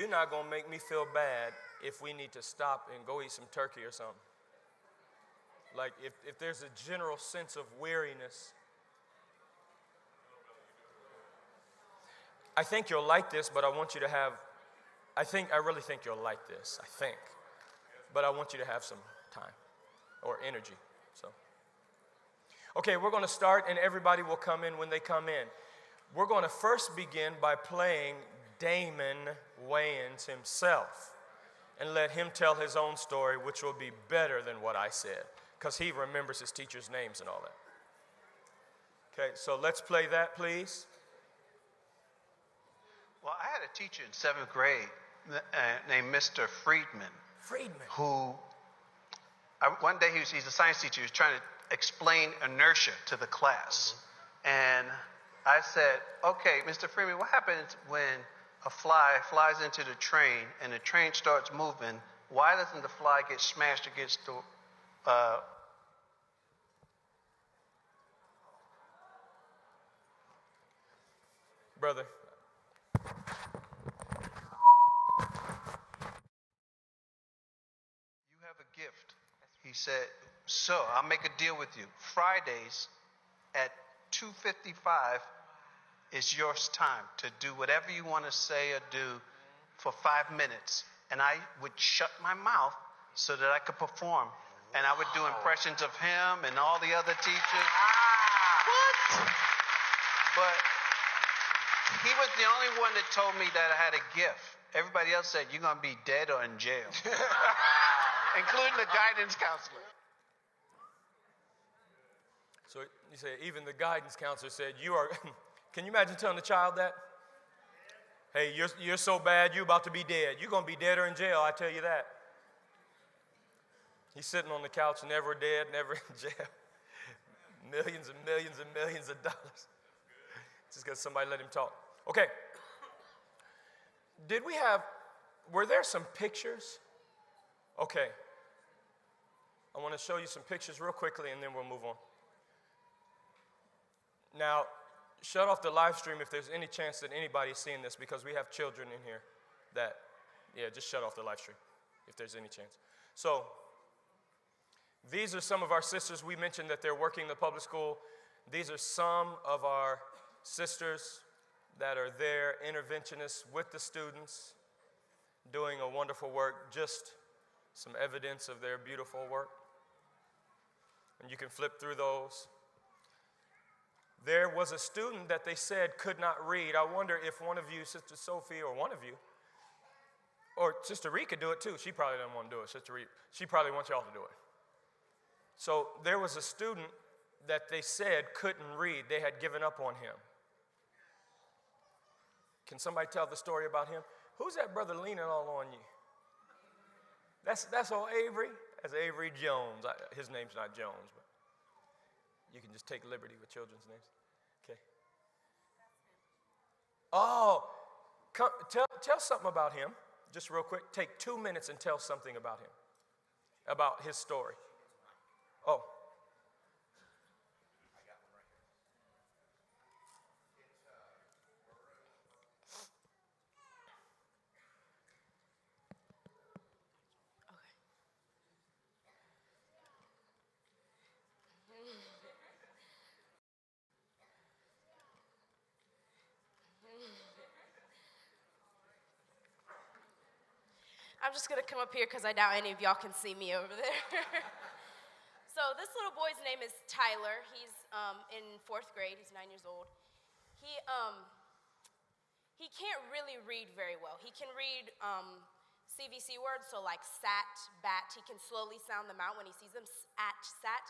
you're not going to make me feel bad if we need to stop and go eat some turkey or something. Like if there's a general sense of weariness, I think you'll like this, but I want you to have, I really think you'll like this, but I want you to have some time or energy, so. Okay, we're going to start and everybody will come in when they come in. We're going to first begin by playing Damon Wayans himself and let him tell his own story, which will be better than what I said, because he remembers his teachers' names and all that. Okay, so let's play that, please. Well, I had a teacher in 7th grade named Mr. Friedman. Who, one day he's a science teacher. He was trying to explain inertia to the class. And I said, okay, Mr. Friedman, what happens when a fly flies into the train and the train starts moving? Why doesn't the fly get smashed against the Brother. You have a gift. He said, so I'll make a deal with you. Fridays at 2:55 is your time to do whatever you want to say or do for 5 minutes. And I would shut my mouth so that I could perform. And I would do impressions of him and all the other teachers. What? But he was the only one that told me that I had a gift. Everybody else said, you're going to be dead or in jail. Including the guidance counselor. So you say, even the guidance counselor said, you are, can you imagine telling a child that? Hey, you're so bad, you're about to be dead. You're going to be dead or in jail, I tell you that. He's sitting on the couch, never dead, never in jail. Millions and millions and millions of dollars. Just because somebody let him talk. Okay. Were there some pictures? Okay. I want to show you some pictures real quickly and then we'll move on. Now, shut off the live stream if there's any chance that anybody's seeing this, because we have children in here that, just shut off the live stream if there's any chance. So, these are some of our sisters. We mentioned that they're working in the public school. These are some of our sisters that are there, interventionists with the students, doing a wonderful work, just some evidence of their beautiful work. And you can flip through those. There was a student that they said could not read. I wonder if one of you, Sister Sophie, or one of you, or Sister Reed could do it too. She probably doesn't want to do it. Sister Reed, she probably wants y'all to do it. So there was a student that they said couldn't read. They had given up on him. Can somebody tell the story about him? Who's that brother leaning all on you? That's old Avery. That's Avery Jones. His name's not Jones, but you can just take liberty with children's names. Okay. Oh, tell something about him, just real quick. Take 2 minutes and tell something about him, about his story. Oh. I'm just going to come up here because I doubt any of y'all can see me over there. So this little boy's name is Tyler. He's in 4th grade. He's 9 years old. He can't really read very well. He can read CVC words, so like sat, bat. He can slowly sound them out when he sees them, at, sat.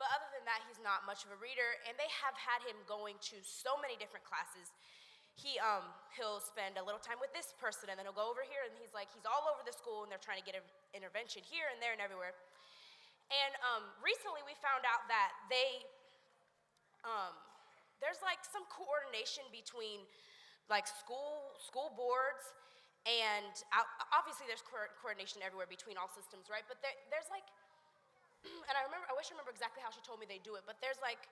But other than that, he's not much of a reader. And they have had him going to so many different classes. He'll spend a little time with this person, and then he'll go over here, and he's all over the school, and they're trying to get an intervention here and there and everywhere. And recently we found out that there's like some coordination between like school boards, and obviously there's coordination everywhere between all systems, right? But there's like, and I wish I remember exactly how she told me they do it, but there's like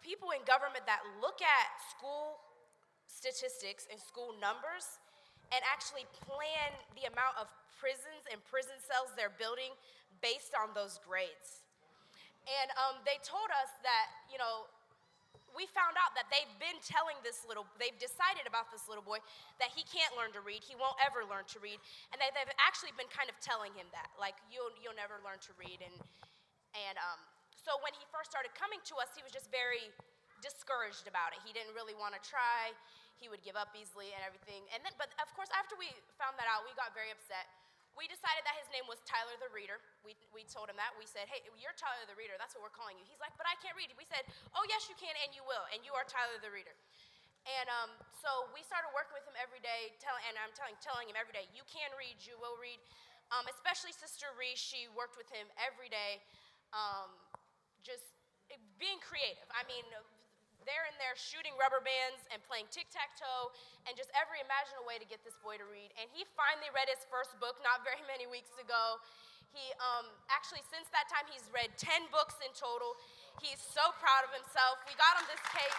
people in government that look at school statistics and school numbers, and actually plan the amount of prisons and prison cells they're building based on those grades. And they told us that, we found out that they've decided about this little boy that he can't learn to read, he won't ever learn to read, and they've actually been kind of telling him that, like, you'll never learn to read. So when he first started coming to us, he was just very discouraged about it. He didn't really want to try. He would give up easily and everything. But of course, after we found that out, we got very upset. We decided that his name was Tyler the Reader. We told him that. We said, hey, you're Tyler the Reader. That's what we're calling you. He's like, but I can't read. We said, oh, yes, you can, and you will, and you are Tyler the Reader. And so we started working with him every day, telling him every day, you can read, you will read. Especially Sister Reese, she worked with him every day, just being creative. I mean, they're in there shooting rubber bands and playing tic-tac-toe and just every imaginable way to get this boy to read. And he finally read his first book not very many weeks ago. He actually, since that time, he's read 10 books in total. He's so proud of himself. We got him this cake.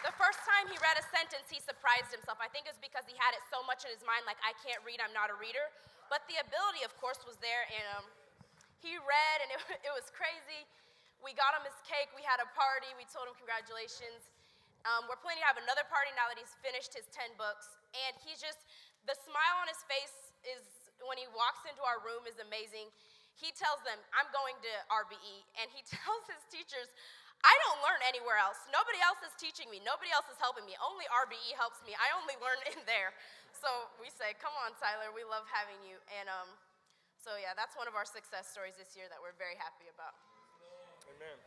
The first time he read a sentence, he surprised himself. I think it's because he had it so much in his mind, like, I can't read, I'm not a reader. But the ability, of course, was there, and he read, and it was crazy. We got him his cake. We had a party. We told him congratulations. We're planning to have another party now that he's finished his 10 books. And the smile on his face is, when he walks into our room, is amazing. He tells them, I'm going to RBE, and he tells his teachers, I don't learn anywhere else. Nobody else is teaching me. Nobody else is helping me. Only RBE helps me. I only learn in there. So we say, come on, Tyler, we love having you. And so, yeah, that's one of our success stories this year that we're very happy about. Amen.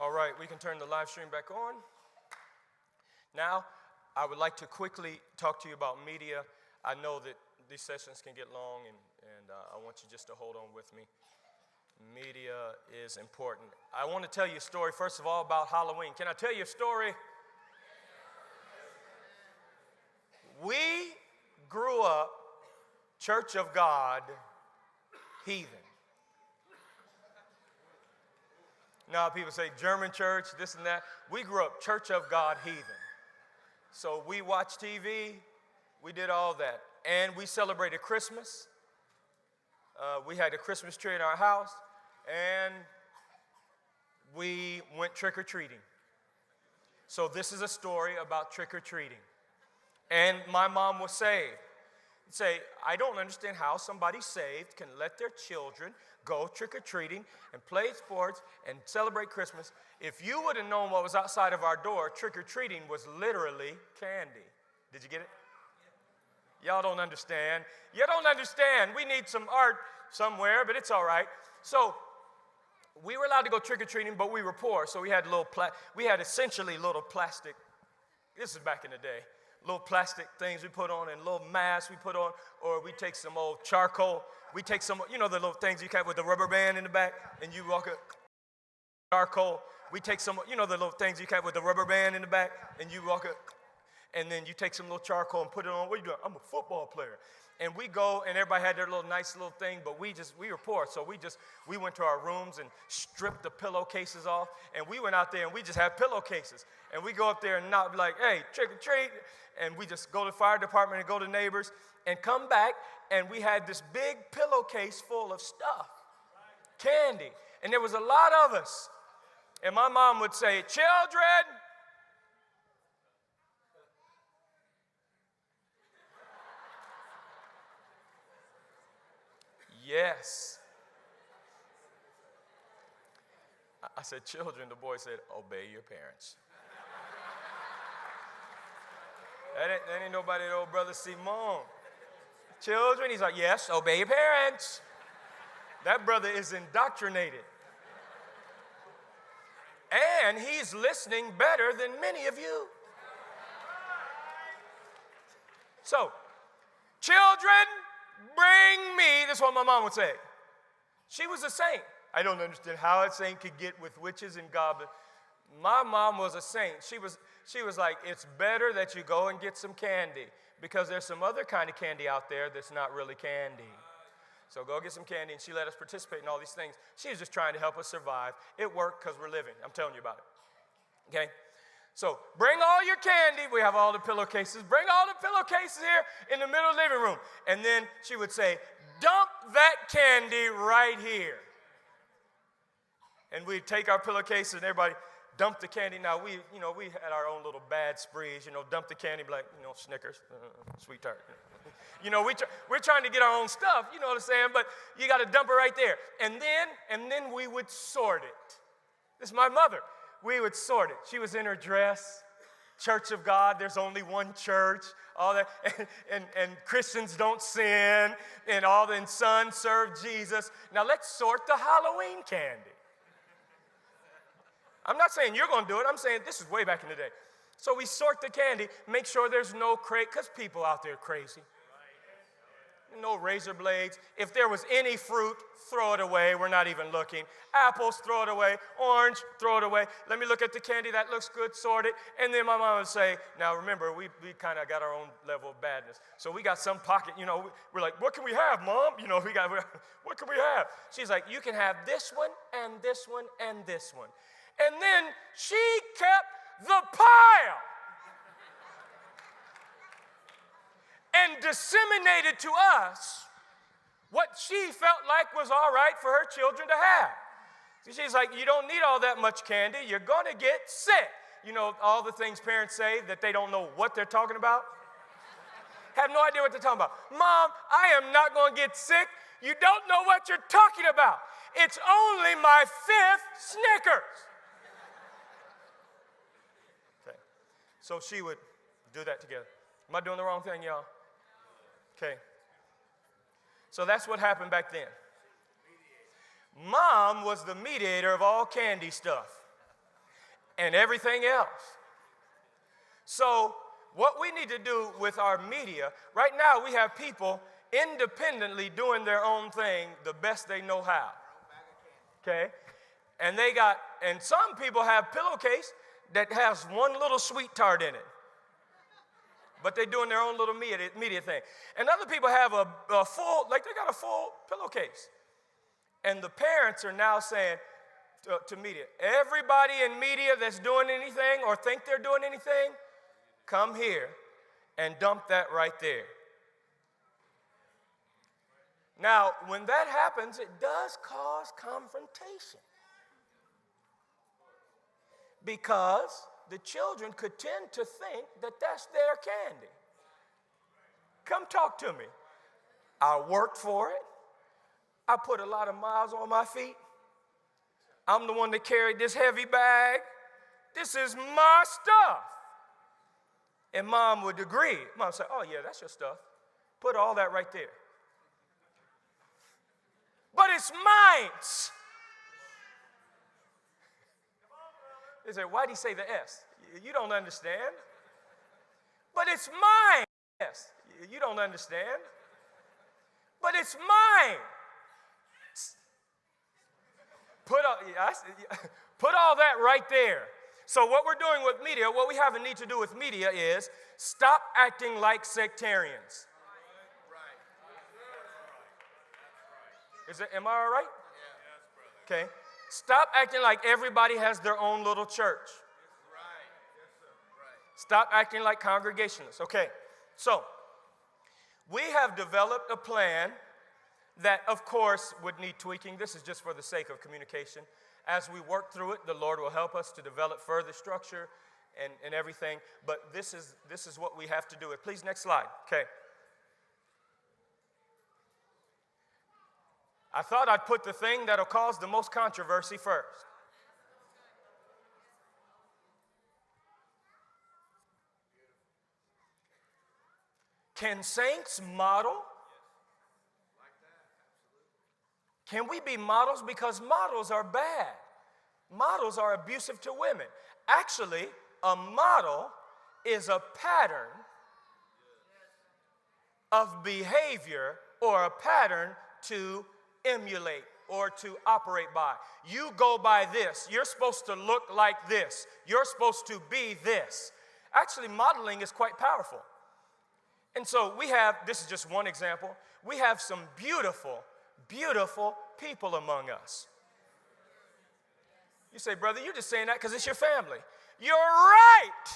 All right, we can turn the live stream back on. Now, I would like to quickly talk to you about media. I know that these sessions can get long, and I want you just to hold on with me. Media is important. I want to tell you a story, first of all, about Halloween. Can I tell you a story? We grew up Church of God heathen. Now people say German church, this and that. We grew up Church of God heathen. So we watched TV, we did all that. And we celebrated Christmas. We had a Christmas tree in our house, and we went trick-or-treating. So this is a story about trick-or-treating. And my mom was saved. Say, I don't understand how somebody saved can let their children go trick-or-treating and play sports and celebrate Christmas. If you would have known what was outside of our door, trick-or-treating was literally candy. Did you get it? Y'all don't understand. You don't understand. We need some art somewhere, but it's all right. So we were allowed to go trick-or-treating, but we were poor. So we had essentially little plastic, this is back in the day, little plastic things we put on and little masks we put on, or we take some old charcoal. We take some, the little things you have with the rubber band in the back, and you walk up, charcoal. We take some, the little things you have with the rubber band in the back, and you walk up, and then you take some little charcoal and put it on. What are you doing? I'm a football player. And we go, and everybody had their nice little thing, but we were poor, so we went to our rooms and stripped the pillowcases off, and we went out there and we just had pillowcases. And we go up there and not be like, hey, trick or treat, and we just go to the fire department and go to neighbors and come back, and we had this big pillowcase full of stuff, candy, and there was a lot of us. And my mom would say, children, yes. I said, children. The boy said, obey your parents. that ain't nobody, old brother Simon. Children, he's like, yes, obey your parents. That brother is indoctrinated. And he's listening better than many of you. So, children, bring me, this is what my mom would say. She was a saint. I don't understand how a saint could get with witches and goblins. My mom was a saint. She was like, it's better that you go and get some candy because there's some other kind of candy out there that's not really candy. So go get some candy, and she let us participate in all these things. She was just trying to help us survive. It worked because we're living. I'm telling you about it. Okay? So bring all your candy. We have all the pillowcases. Bring all the pillowcases here in the middle of the living room. And then she would say, dump that candy right here. And we'd take our pillowcases and everybody dump the candy. Now, we had our own little bad sprees, dump the candy, like, Snickers, sweet tart. We're trying to get our own stuff, you know what I'm saying? But you got to dump it right there. And then we would sort it. This is my mother. We would sort it. She was in her dress, Church of God, there's only one church, all that, and Christians don't sin, and sons serve Jesus. Now let's sort the Halloween candy. I'm not saying you're going to do it. I'm saying this is way back in the day. So we sort the candy, make sure there's no because people out there are crazy. No razor blades. If there was any fruit, throw it away. We're not even looking. Apples, throw it away. Orange, throw it away. Let me look at the candy. That looks good. Sort it. And then my mom would say, now remember, we kind of got our own level of badness. So we got some pocket, we're like, what can we have, Mom? What can we have? She's like, you can have this one and this one and this one. And then she kept the pile and disseminated to us what she felt like was all right for her children to have. She's like, you don't need all that much candy. You're going to get sick. All the things parents say that they don't know what they're talking about. Have no idea what they're talking about. Mom, I am not going to get sick. You don't know what you're talking about. It's only my 5th Snickers. Okay. So she would do that together. Am I doing the wrong thing, y'all? Okay. So that's what happened back then. Mom was the mediator of all candy stuff and everything else. So what we need to do with our media, right now we have people independently doing their own thing the best they know how. Okay? And some people have pillowcase that has one little sweet tart in it. But they're doing their own little media thing. And other people have a full, they got a full pillowcase. And the parents are now saying to media, everybody in media that's doing anything or think they're doing anything, come here and dump that right there. Now, when that happens, it does cause confrontation. Because the children could tend to think that that's their candy. Come talk to me. I worked for it. I put a lot of miles on my feet. I'm the one that carried this heavy bag. This is my stuff. And Mom would agree. Mom would say, oh yeah, that's your stuff. Put all that right there. But it's mine. They say, why'd he say the S? You don't understand. But it's mine. Yes, you don't understand. But it's mine. Put all that right there. So what we're doing with media, what we have a need to do with media is stop acting like sectarians. Am I all right? Okay. Stop acting like everybody has their own little church. Stop acting like congregationalists. Okay. So we have developed a plan that, of course, would need tweaking. This is just for the sake of communication. As we work through it, the Lord will help us to develop further structure and everything. But this is what we have to do. Please, next slide. Okay. I thought I'd put the thing that'll cause the most controversy first. Can saints model? Can we be models? Because models are bad. Models are abusive to women. Actually, a model is a pattern of behavior or a pattern to emulate or to operate by. You go by this. You're supposed to look like this. You're supposed to be this. Actually, modeling is quite powerful. And so we have, this is just one example, we have some beautiful, beautiful people among us. You say, brother, you're just saying that because it's your family. You're right.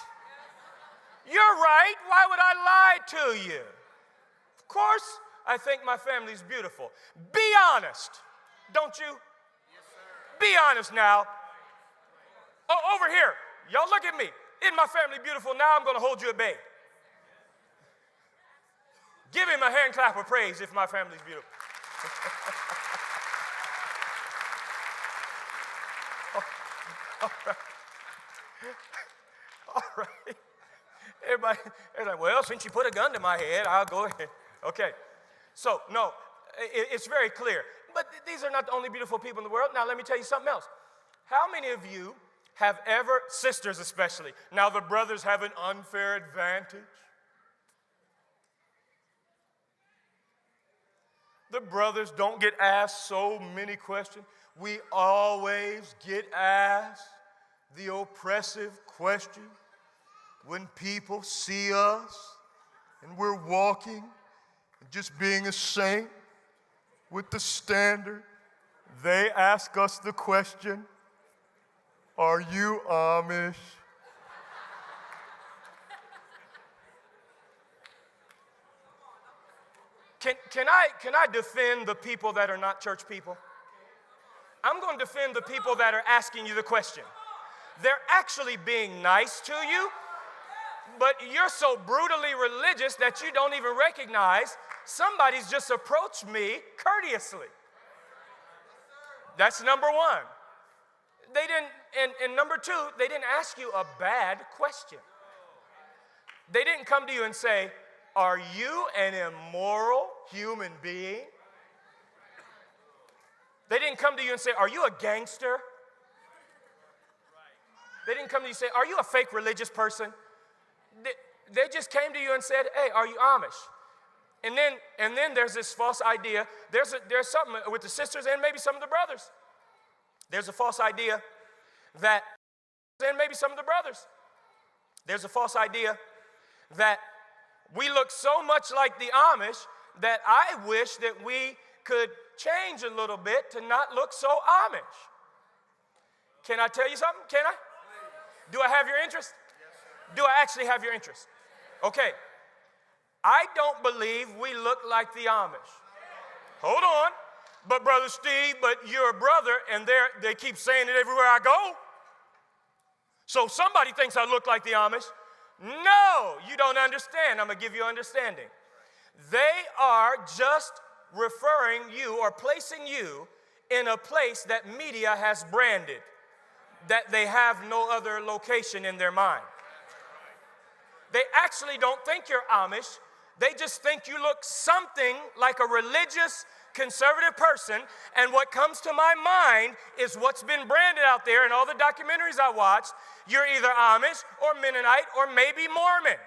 You're right. Why would I lie to you? Of course, I think my family's beautiful. Be honest, don't you? Yes, sir. Be honest now. Oh, over here. Y'all look at me. Isn't my family beautiful? Now I'm going to hold you at bay. Give him a hand clap of praise if my family's beautiful. All right. All right. Everybody, well, since you put a gun to my head, I'll go ahead. Okay. So, no, it's very clear. But these are not the only beautiful people in the world. Now, let me tell you something else. How many of you have ever, sisters especially, now the brothers have an unfair advantage? The brothers don't get asked so many questions. We always get asked the oppressive question when people see us and we're walking and just being a saint with the standard. They ask us the question, are you Amish? Can I defend the people that are not church people? I'm going to defend the people that are asking you the question. They're actually being nice to you, but you're so brutally religious that you don't even recognize somebody's just approached me courteously. That's number one. They didn't, and number two, they didn't ask you a bad question. They didn't come to you and say, are you an immoral human being? They didn't come to you and say, are you a gangster? They didn't come to you and say, are you a fake religious person? They just came to you and said, hey, are you Amish? And then there's this false idea. There's something with the sisters and maybe some of the brothers. There's a false idea that, and maybe some of the brothers. There's a false idea that we look so much like the Amish that I wish that we could change a little bit to not look so Amish. Can I tell you something? Can I? Do I have your interest? Do I actually have your interest? Okay. I don't believe we look like the Amish. Hold on. But Brother Steve, but you're a brother, and they keep saying it everywhere I go. So somebody thinks I look like the Amish. No, you don't understand. I'm going to give you understanding. They are just referring you or placing you in a place that media has branded, that they have no other location in their mind. They actually don't think you're Amish. They just think you look something like a religious, conservative person, and what comes to my mind is what's been branded out there in all the documentaries I watched. You're either Amish or Mennonite or maybe Mormon.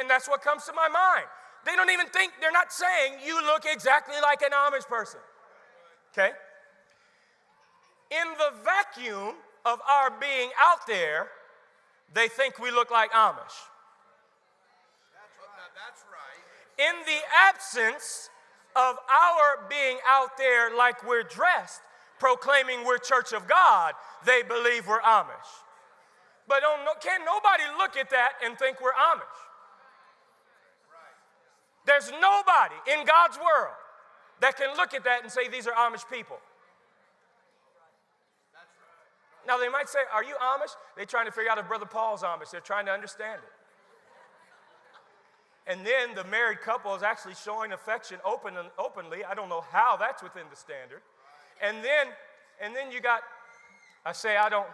And that's what comes to my mind. They don't even think, they're not saying you look exactly like an Amish person. Okay? In the vacuum of our being out there, they think we look like Amish. That's right. In the absence of our being out there like we're dressed, proclaiming we're Church of God, they believe we're Amish. But can nobody look at that and think we're Amish? There's nobody in God's world that can look at that and say these are Amish people. Now they might say, are you Amish? They're trying to figure out if Brother Paul's Amish. They're trying to understand it. And then the married couple is actually showing affection openly. I don't know how that's within the standard. And then you got, I don't.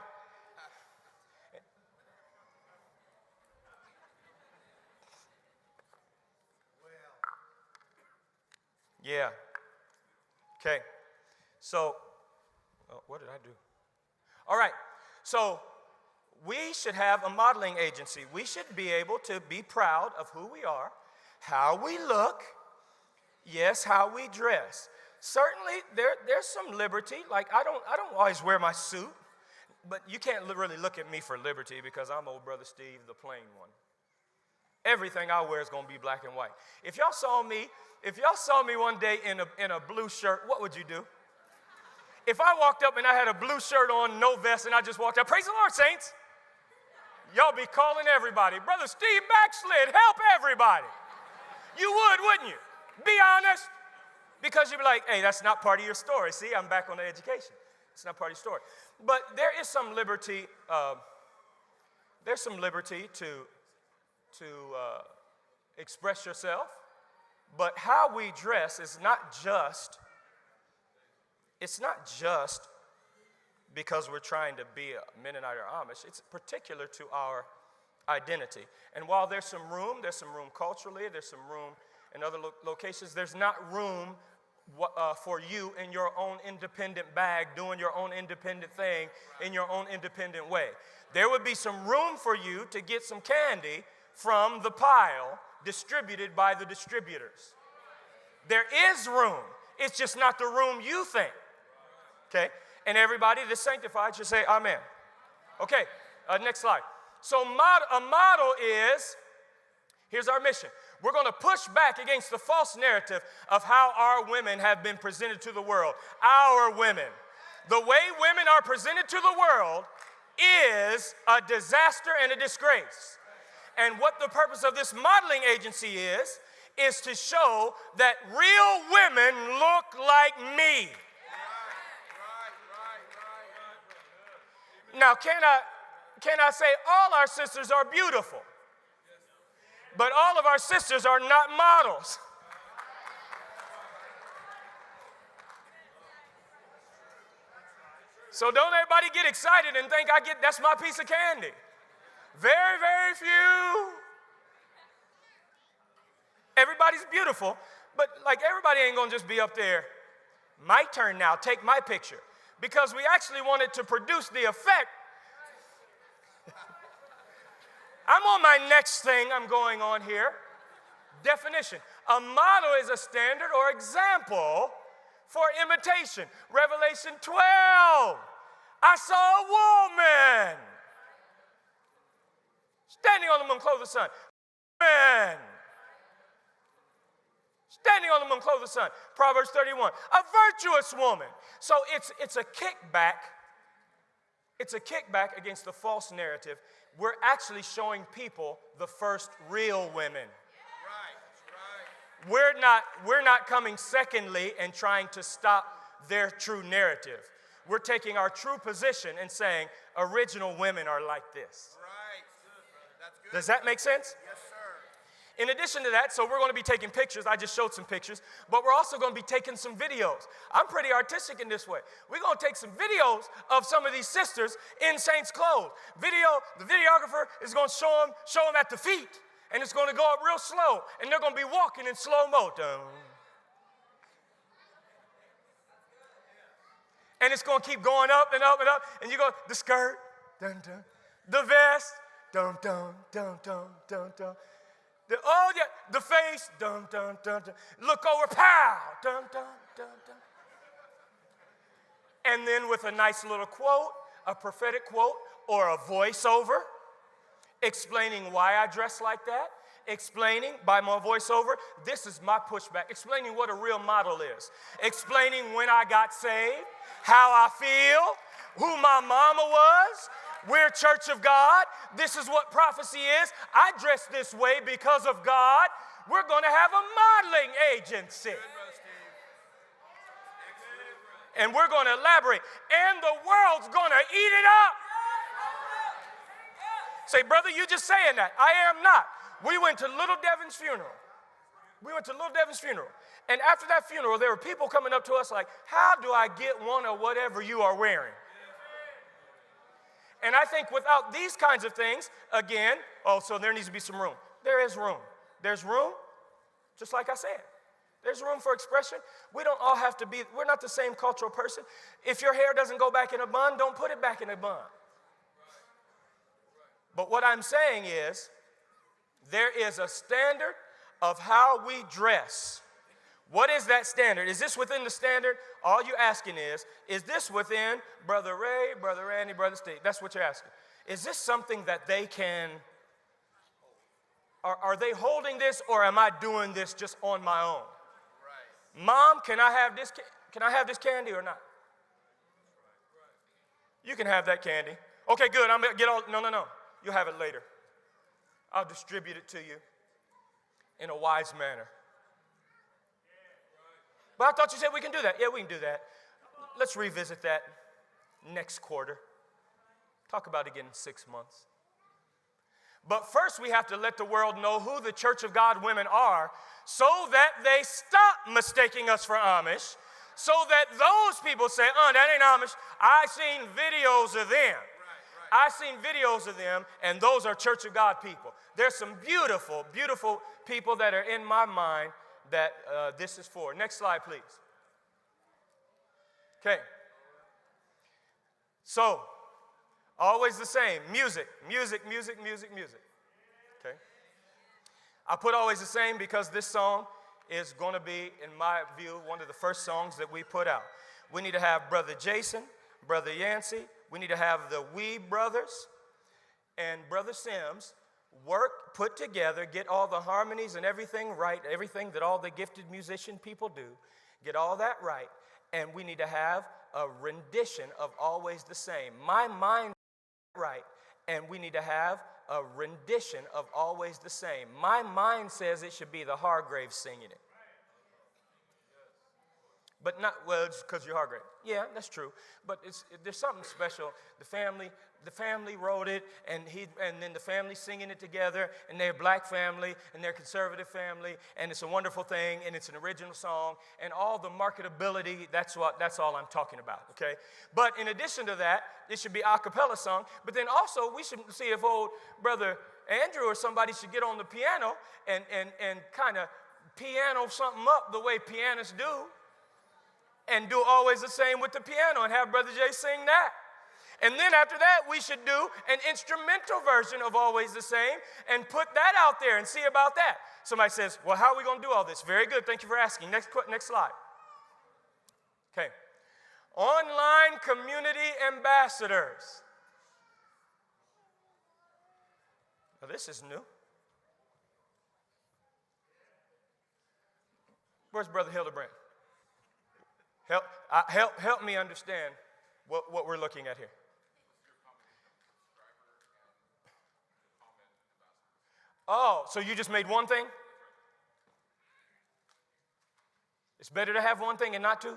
Yeah. Okay. So, what did I do? All right. So, we should have a modeling agency. We should be able to be proud of who we are, how we look, yes, how we dress. Certainly, there's some liberty. Like, I don't always wear my suit, but you can't really look at me for liberty because I'm old Brother Steve, the plain one. Everything I wear is going to be black and white. If y'all saw me one day in a blue shirt, what would you do? If I walked up and I had a blue shirt on, no vest, and I just walked out, praise the Lord, saints. Y'all be calling everybody, Brother Steve backslid, help everybody. You would, wouldn't you? Be honest. Because you'd be like, hey, that's not part of your story. See, I'm back on the education. It's not part of your story. But there is some liberty. There's some liberty to express yourself. But how we dress is not just. It's not just because we're trying to be a Mennonite or Amish. It's particular to our identity. And while there's some room culturally, there's some room in other locations, there's not room for you in your own independent bag, doing your own independent thing in your own independent way. There would be some room for you to get some candy from the pile distributed by the distributors. There is room. It's just not the room you think. Okay? And everybody that's sanctified should say amen. Okay, next slide. So a model is, here's our mission. We're going to push back against the false narrative of how our women have been presented to the world. Our women. The way women are presented to the world is a disaster and a disgrace. And what the purpose of this modeling agency is to show that real women look like me. Now, can I say all our sisters are beautiful? But all of our sisters are not models. So don't everybody get excited and think that's my piece of candy. Very, very few. Everybody's beautiful, but like everybody ain't gonna just be up there. My turn now, take my picture. Because we actually wanted to produce the effect. I'm on my next thing I'm going on here. Definition. A model is a standard or example for imitation. Revelation 12. I saw a woman standing on the moon, clothed with the sun. Man. Standing on the moon, clothed with the sun. Proverbs 31. A virtuous woman. So it's a kickback. It's a kickback against the false narrative. We're actually showing people the first real women. Right. We're not coming secondly and trying to stop their true narrative. We're taking our true position and saying original women are like this. Right. That's good. Does that make sense? Yes, sir. In addition to that, so we're going to be taking pictures. I just showed some pictures, but we're also going to be taking some videos. I'm pretty artistic in this way. We're going to take some videos of some of these sisters in saints' clothes. The videographer is going to show them at the feet, and it's going to go up real slow, and they're going to be walking in slow-mo. And it's going to keep going up and up and up, and you go, the skirt, dun, dun, the vest, dun, dun, dun, dun, dun, dun. The face, dun, dun, dun, dun. Look over, pow, dun, dun, dun, dun. And then with a nice little quote, a prophetic quote, or a voiceover, explaining why I dress like that, explaining by my voiceover, this is my pushback, explaining what a real model is, explaining when I got saved, how I feel, who my mama was. We're Church of God. This is what prophecy is. I dress this way because of God. We're going to have a modeling agency. And we're going to elaborate. And the world's going to eat it up. Say, brother, you just saying that. I am not. We went to Little Devin's funeral. And after that funeral, there were people coming up to us like, how do I get one of whatever you are wearing? And I think without these kinds of things, again, so there needs to be some room. There is room. There's room, just like I said. There's room for expression. We don't all have to be, we're not the same cultural person. If your hair doesn't go back in a bun, don't put it back in a bun. But what I'm saying is, there is a standard of how we dress. What is that standard? Is this within the standard? All you're asking is this within Brother Ray, Brother Randy, Brother Steve? That's what you're asking. Is this something that they can Are they holding this, or am I doing this just on my own? Right. Mom, can I have this? Can I have this candy or not? You can have that candy. Okay, good. I'm gonna get all. No. You'll have it later. I'll distribute it to you in a wise manner. But I thought you said we can do that. Yeah, we can do that. Let's revisit that next quarter. Talk about it again in 6 months. But first, we have to let the world know who the Church of God women are so that they stop mistaking us for Amish, so that those people say, that ain't Amish. I seen videos of them. I seen videos of them, and those are Church of God people. There's some beautiful, beautiful people that are in my mind that this is for. Next slide, please. Okay. So, always the same. Music. Okay. I put always the same because this song is going to be, in my view, one of the first songs that we put out. We need to have Brother Jason, Brother Yancey. We need to have the Wee Brothers and Brother Sims put together, get all the harmonies and everything right, everything that all the gifted musician people do, get all that right, and we need to have a rendition of Always the Same. My mind right, and we need to have a rendition of Always the Same. My mind says it should be the Hargraves singing it. But not, well, it's because you're Hargrave. Yeah, that's true. But there's something special. The family wrote it, and then the family singing it together, and they're a black family, and they're a conservative family, and it's a wonderful thing, and it's an original song, and all the marketability, that's all I'm talking about, okay? But in addition to that, it should be a cappella song, but then also we should see if old Brother Andrew or somebody should get on the piano and kind of piano something up the way pianists do, and do Always the Same with the piano and have Brother Jay sing that. And then after that, we should do an instrumental version of Always the Same and put that out there and see about that. Somebody says, well, how are we going to do all this? Very good. Thank you for asking. Next slide. Okay. Online community ambassadors. Now, this is new. Where's Brother Hildebrand? Help me understand what we're looking at here. Oh, so you just made one thing? It's better to have one thing and not two?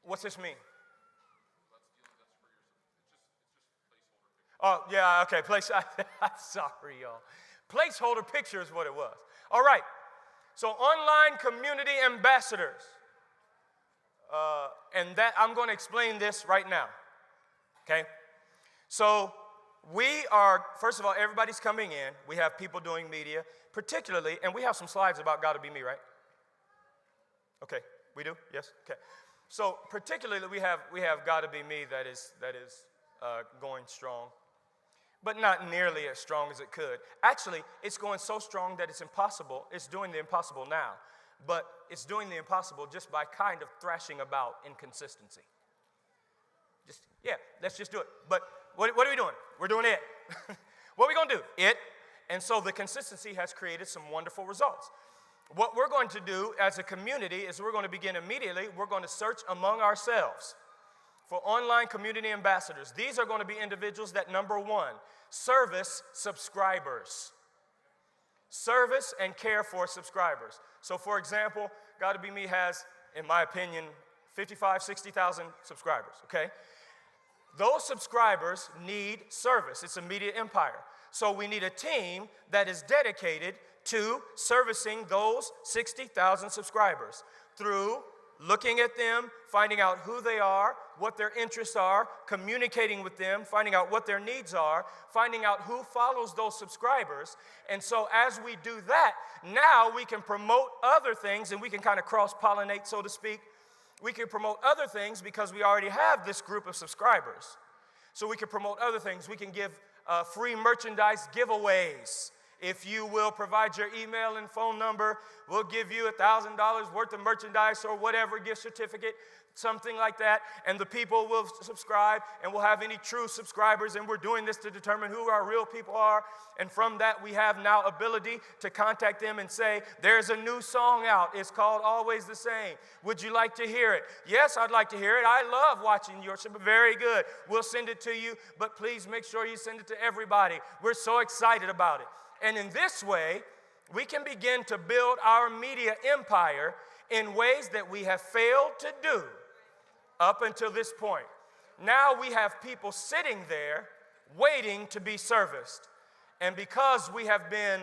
What's this mean? Oh, yeah, okay. Sorry, y'all. Placeholder picture is what it was. All right. So online community ambassadors. And that I'm going to explain this right now. Okay? So we are, first of all, everybody's coming in. We have people doing media, particularly, and we have some slides about Gotta Be Me, right? Okay, we do? Yes? Okay. So particularly we have Gotta Be Me that is going strong, but not nearly as strong as it could. Actually, it's going so strong that it's impossible. It's doing the impossible now, but it's doing the impossible just by kind of thrashing about inconsistency. Let's just do it. But what are we doing? We're doing it. What are we going to do? It. And so the consistency has created some wonderful results. What we're going to do as a community is we're going to begin immediately. We're going to search among ourselves for online community ambassadors. These are going to be individuals that, number one, service subscribers. Service and care for subscribers. So, for example, Gotta Be Me has, in my opinion, 60,000 subscribers, okay? Those subscribers need service. It's a media empire. So we need a team that is dedicated to servicing those 60,000 subscribers through looking at them, finding out who they are, what their interests are, communicating with them, finding out what their needs are, finding out who follows those subscribers. And so as we do that, now we can promote other things, and we can kind of cross-pollinate, so to speak. We can promote other things because we already have this group of subscribers. So we can promote other things. We can give free merchandise giveaways. If you will provide your email and phone number, we'll give you $1,000 worth of merchandise or whatever gift certificate. something like that, and the people will subscribe, and we'll have any true subscribers, and we're doing this to determine who our real people are, and from that we have now ability to contact them and say, there's a new song out, it's called Always the Same. Would you like to hear it? Yes, I'd like to hear it. I love watching your show. Very good. We'll send it to you, but please make sure you send it to everybody. We're so excited about it. And in this way, we can begin to build our media empire in ways that we have failed to do up until this point. Now we have people sitting there waiting to be serviced. And because we have been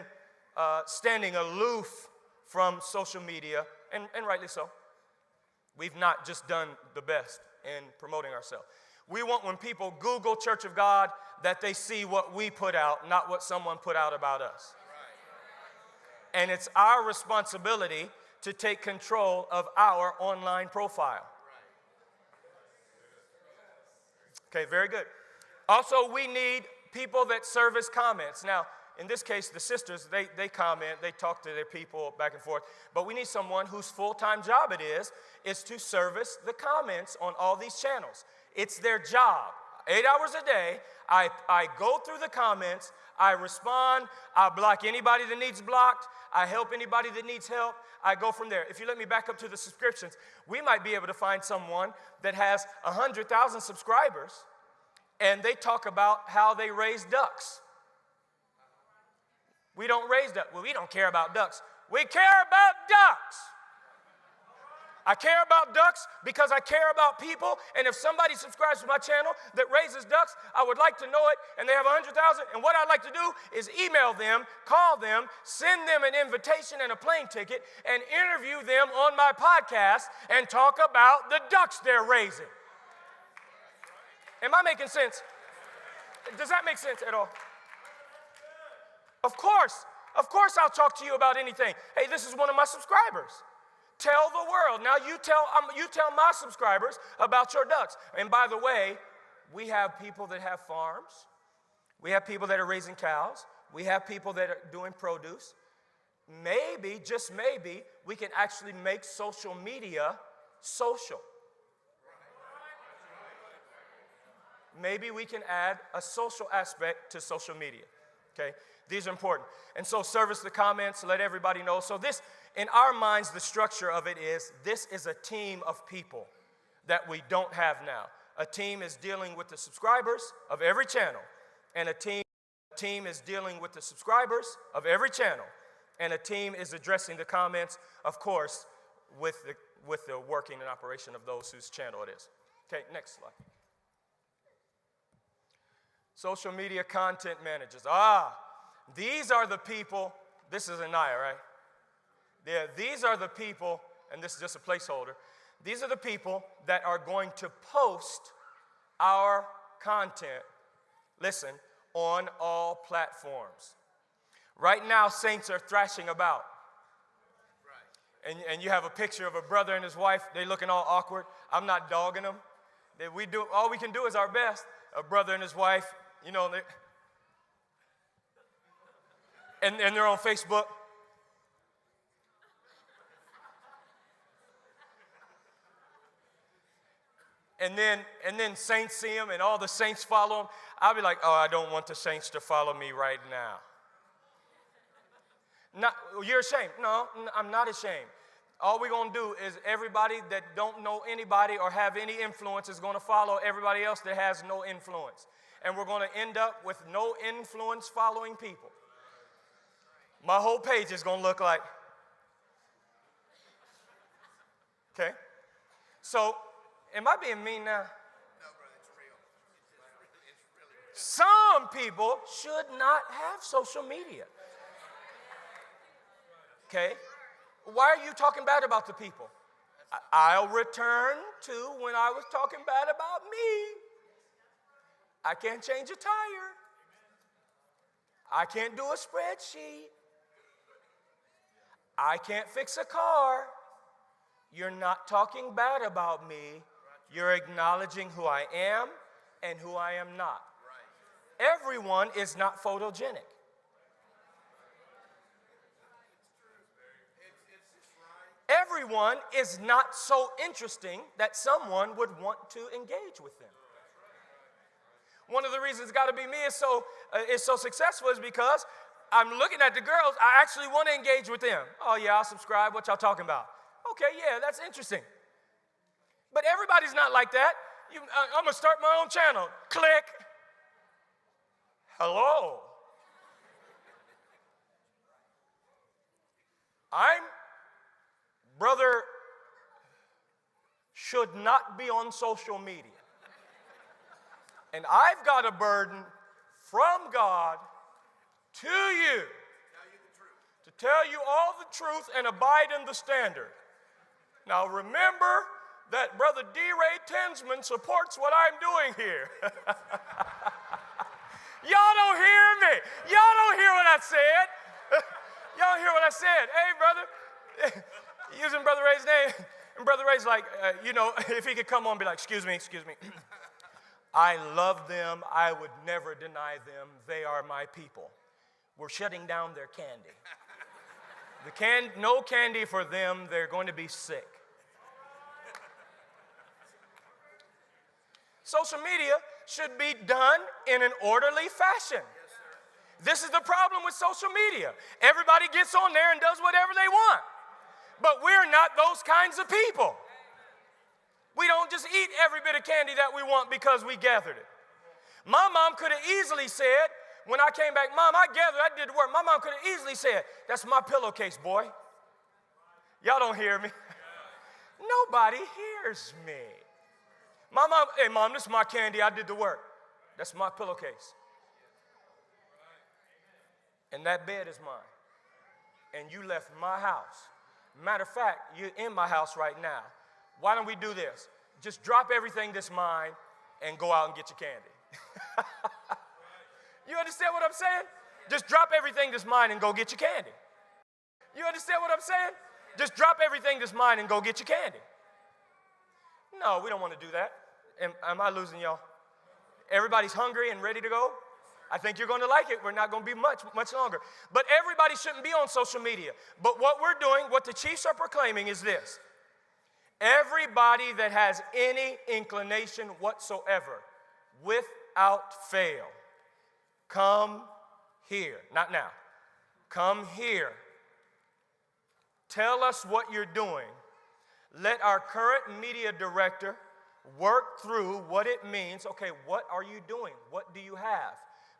standing aloof from social media, and rightly so, we've not just done the best in promoting ourselves. We want when people Google Church of God that they see what we put out, not what someone put out about us. And it's our responsibility to take control of our online profile. Okay, very good. Also, we need people that service comments. Now, in this case, the sisters, they comment, they talk to their people back and forth. But we need someone whose full-time job it is to service the comments on all these channels. It's their job. 8 hours a day, I go through the comments, I respond, I block anybody that needs blocked, I help anybody that needs help, I go from there. If you let me back up to the subscriptions, we might be able to find someone that has 100,000 subscribers, and they talk about how they raise ducks. We don't raise ducks. Well, we don't care about ducks. We care about ducks. I care about ducks because I care about people, and if somebody subscribes to my channel that raises ducks, I would like to know it, and they have 100,000, and what I'd like to do is email them, call them, send them an invitation and a plane ticket, and interview them on my podcast and talk about the ducks they're raising. Am I making sense? Does that make sense at all? Of course I'll talk to you about anything. Hey, this is one of my subscribers. Tell the world. Now you tell my subscribers about your ducks. And by the way, we have people that have farms. We have people that are raising cows. We have people that are doing produce. Maybe, just maybe, we can actually make social media social. Maybe we can add a social aspect to social media. Okay? These are important. And so service the comments, let everybody know. So this, in our minds, the structure of it is, this is a team of people that we don't have now. A team is dealing with the subscribers of every channel, and a team is dealing with the subscribers of every channel, and a team is addressing the comments, of course, with the working and operation of those whose channel it is. Okay, next slide. Social media content managers. These are the people, this is Anaya, right? Yeah, these are the people, and this is just a placeholder, these are the people that are going to post our content, listen, on all platforms. Right now, saints are thrashing about. And you have a picture of a brother and his wife, they looking all awkward. I'm not dogging them. All we can do is our best. A brother and his wife, you know, and they're on Facebook. And then saints see them, and all the saints follow them. I'll be like, oh, I don't want the saints to follow me right now. You're ashamed. No, I'm not ashamed. All we're going to do is everybody that don't know anybody or have any influence is going to follow everybody else that has no influence. And we're going to end up with no influence following people. My whole page is going to look like, okay? So, am I being mean now? No, brother, it's real. It's really real. Some people should not have social media. Okay? Why are you talking bad about the people? I'll return to when I was talking bad about me. I can't change a tire. I can't do a spreadsheet. I can't fix a car. You're not talking bad about me. You're acknowledging who I am and who I am not. Everyone is not photogenic. everyone is not so interesting that someone would want to engage with them. One of the reasons it's got to be me is so successful is because I'm looking at the girls, I actually want to engage with them. Oh yeah, I'll subscribe, what y'all talking about? Okay, yeah, that's interesting. But everybody's not like that. I'm going to start my own channel. Click. Hello. Brother should not be on social media. And I've got a burden from God to you to tell you all the truth and abide in the standard. Now remember that Brother D. Ray Tinsman supports what I'm doing here. Y'all don't hear me. Y'all don't hear what I said. Y'all hear what I said. Hey, brother, using Brother Ray's name. And Brother Ray's like, if he could come on and be like, excuse me. I love them. I would never deny them. They are my people. We're shutting down their candy. No candy for them. They're going to be sick. Social media should be done in an orderly fashion. This is the problem with social media. Everybody gets on there and does whatever they want. But we're not those kinds of people. We don't just eat every bit of candy that we want because we gathered it. My mom could have easily said, when I came back, Mom, I gathered, I did the work. My mom could have easily said, that's my pillowcase, boy. Y'all don't hear me. Nobody hears me. My mom, hey, Mom, this is my candy. I did the work. That's my pillowcase. And that bed is mine. And you left my house. Matter of fact, you're in my house right now. Why don't we do this? Just drop everything that's mine and go out and get your candy. You understand what I'm saying? Just drop everything that's mine and go get your candy. You understand what I'm saying? Just drop everything that's mine and go get your candy. No, we don't want to do that. Am I losing y'all? Everybody's hungry and ready to go? I think you're going to like it. We're not going to be much longer. But everybody shouldn't be on social media. But what we're doing, what the Chiefs are proclaiming is this. Everybody that has any inclination whatsoever, without fail, come here. Not now. Come here. Tell us what you're doing. Let our current media director work through what it means. Okay, what are you doing? What do you have?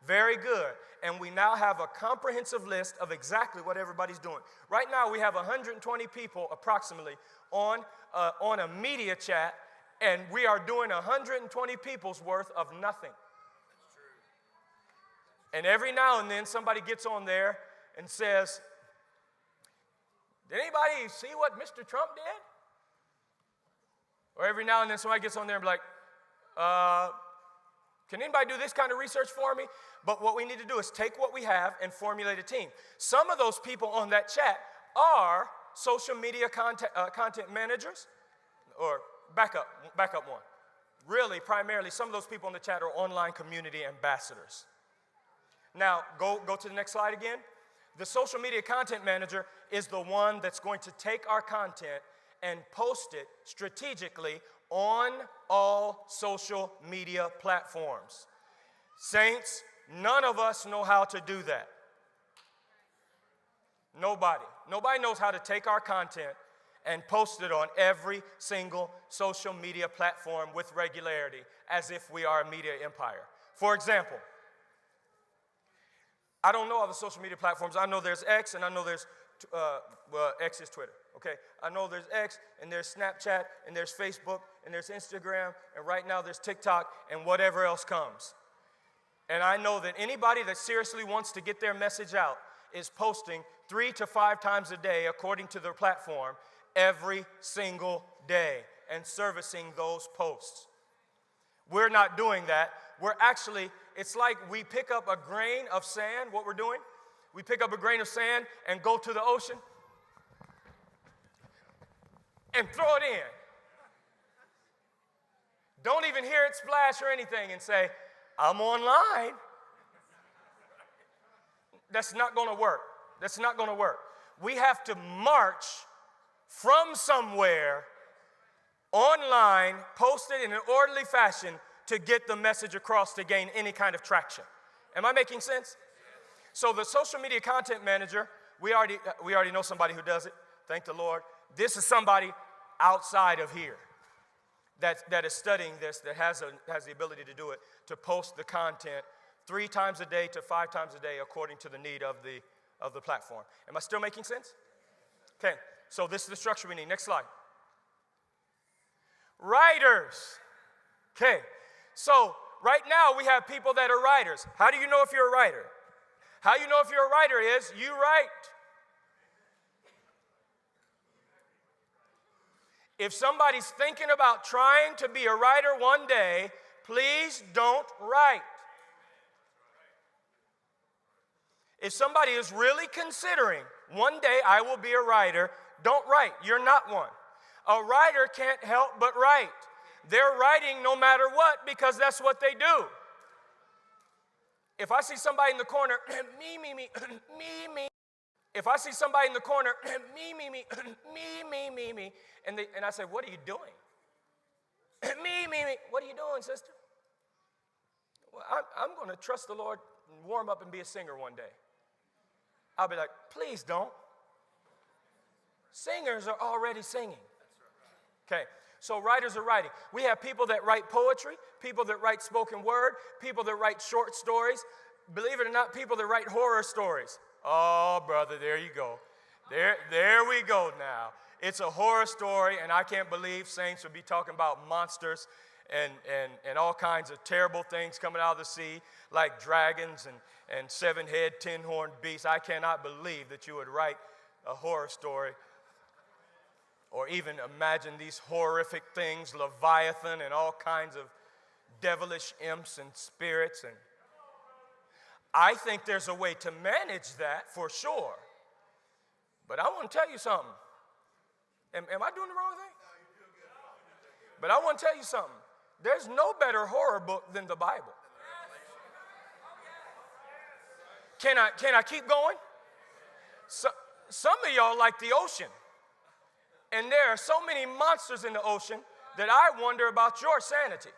Very good. And we now have a comprehensive list of exactly what everybody's doing. Right now, we have 120 people approximately on a media chat, and we are doing 120 people's worth of nothing. And every now and then, somebody gets on there and says, did anybody see what Mr. Trump did? Or every now and then, somebody gets on there and be like, can anybody do this kind of research for me? But what we need to do is take what we have and formulate a team. Some of those people on that chat are social media content managers, or backup one. Really, primarily, some of those people on the chat are online community ambassadors. Now, go to the next slide again. The social media content manager is the one that's going to take our content and post it strategically on all social media platforms. Saints, none of us know how to do that. Nobody. Nobody knows how to take our content and post it on every single social media platform with regularity, as if we are a media empire. For example, I don't know all the social media platforms. I know there's X, and I know there's, X is Twitter, okay? I know there's X, and there's Snapchat, and there's Facebook, and there's Instagram, and right now there's TikTok, and whatever else comes. And I know that anybody that seriously wants to get their message out is posting 3 to 5 times a day, according to their platform, every single day, and servicing those posts. We're not doing that. We're actually, it's like we pick up a grain of sand, what we're doing. We pick up a grain of sand and go to the ocean and throw it in. Don't even hear it splash or anything and say, I'm online. That's not going to work. That's not going to work. We have to march from somewhere online, posted in an orderly fashion to get the message across to gain any kind of traction. Am I making sense? So the social media content manager, we already know somebody who does it. Thank the Lord. This is somebody outside of here that is studying this, that has the ability to do it, to post the content 3 times a day to 5 times a day according to the need of the platform. Am I still making sense? Okay, so this is the structure we need. Next slide. Writers. Okay, so right now we have people that are writers. How do you know if you're a writer? How you know if you're a writer is you write. If somebody's thinking about trying to be a writer one day, please don't write. If somebody is really considering, one day I will be a writer, don't write. You're not one. A writer can't help but write. They're writing no matter what because that's what they do. If I see somebody in the corner, me, if I see somebody in the corner, me, and I say, what are you doing? me, what are you doing, sister? Well, I'm going to trust the Lord and warm up and be a singer one day. I'll be like, please don't. Singers are already singing. Okay, so writers are writing. We have people that write poetry, people that write spoken word, people that write short stories. Believe it or not, people that write horror stories. Oh, brother, there you go. There we go now. It's a horror story, and I can't believe saints would be talking about monsters and all kinds of terrible things coming out of the sea, like dragons and 7-head, 10-horned beasts. I cannot believe that you would write a horror story or even imagine these horrific things, Leviathan and all kinds of devilish imps and spirits. And I think there's a way to manage that for sure. But I want to tell you something. Am I doing the wrong thing? But I want to tell you something. There's no better horror book than the Bible. Can I keep going? Some of y'all like the ocean. And there are so many monsters in the ocean that I wonder about your sanity.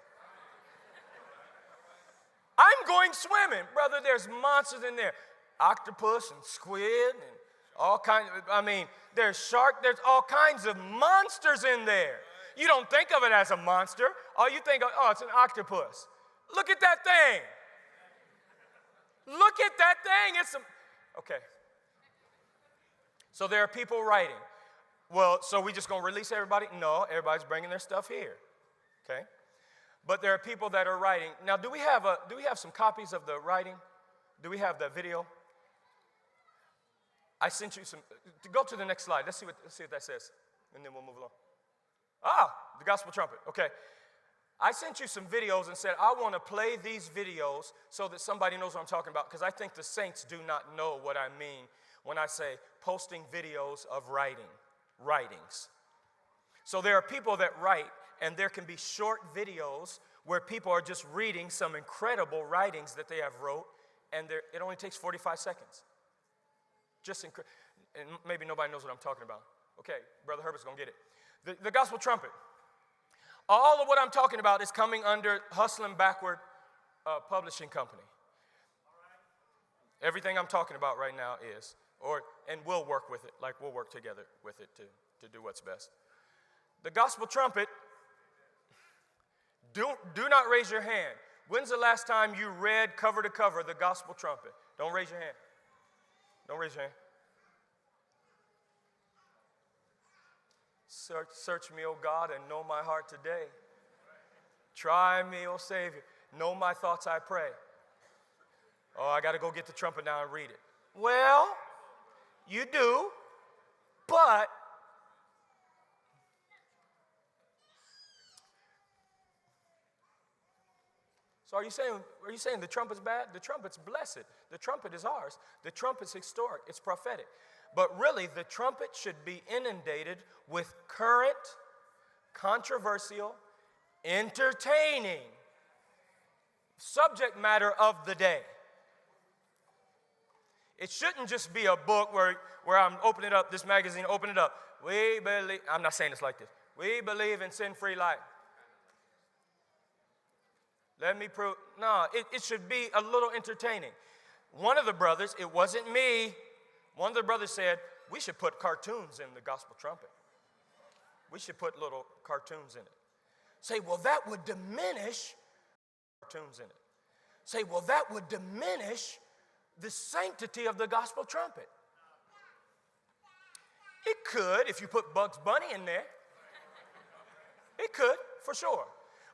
I'm going swimming. Brother, there's monsters in there. Octopus and squid and all kinds of, there's shark, there's all kinds of monsters in there. You don't think of it as a monster. All you think of, oh, it's an octopus. Look at that thing. Look at that thing. Okay. So there are people writing. Well, so we just going to release everybody? No, everybody's bringing their stuff here. Okay? But there are people that are writing. Now, do we have some copies of the writing? Do we have the video? I sent you some. Go to the next slide. Let's see what that says, and then we'll move along. The gospel trumpet. Okay. I sent you some videos and said, I want to play these videos so that somebody knows what I'm talking about, because I think the saints do not know what I mean when I say posting videos of writings. So there are people that write, and there can be short videos where people are just reading some incredible writings that they have wrote, and it only takes 45 seconds. And maybe nobody knows what I'm talking about. Okay, Brother Herbert's going to get it. The gospel trumpet. All of what I'm talking about is coming under Hustling Backward Publishing Company. Everything I'm talking about right now is, and we'll work with it, like we'll work together with it to do what's best. The gospel trumpet, do not raise your hand. When's the last time you read cover to cover the gospel trumpet? Don't raise your hand. Don't raise your hand. Search me, O God, and know my heart today. Try me, O Savior. Know my thoughts, I pray. Oh, I got to go get the trumpet now and read it. Well, you do, but so are you saying the trumpet's bad? The trumpet's blessed. The trumpet is ours. The trumpet's historic. It's prophetic. But really, the trumpet should be inundated with current, controversial, entertaining subject matter of the day. It shouldn't just be a book where I'm opening it up, this magazine, open it up. We believe, I'm not saying this like this. We believe in sin-free life. Let me prove, no, it should be a little entertaining. One of the brothers, it wasn't me, one of the brothers said, we should put cartoons in the gospel trumpet. We should put little cartoons in it. Say, well, that would diminish cartoons in it. Say, well, that would diminish the sanctity of the gospel trumpet. It could if you put Bugs Bunny in there. It could, for sure.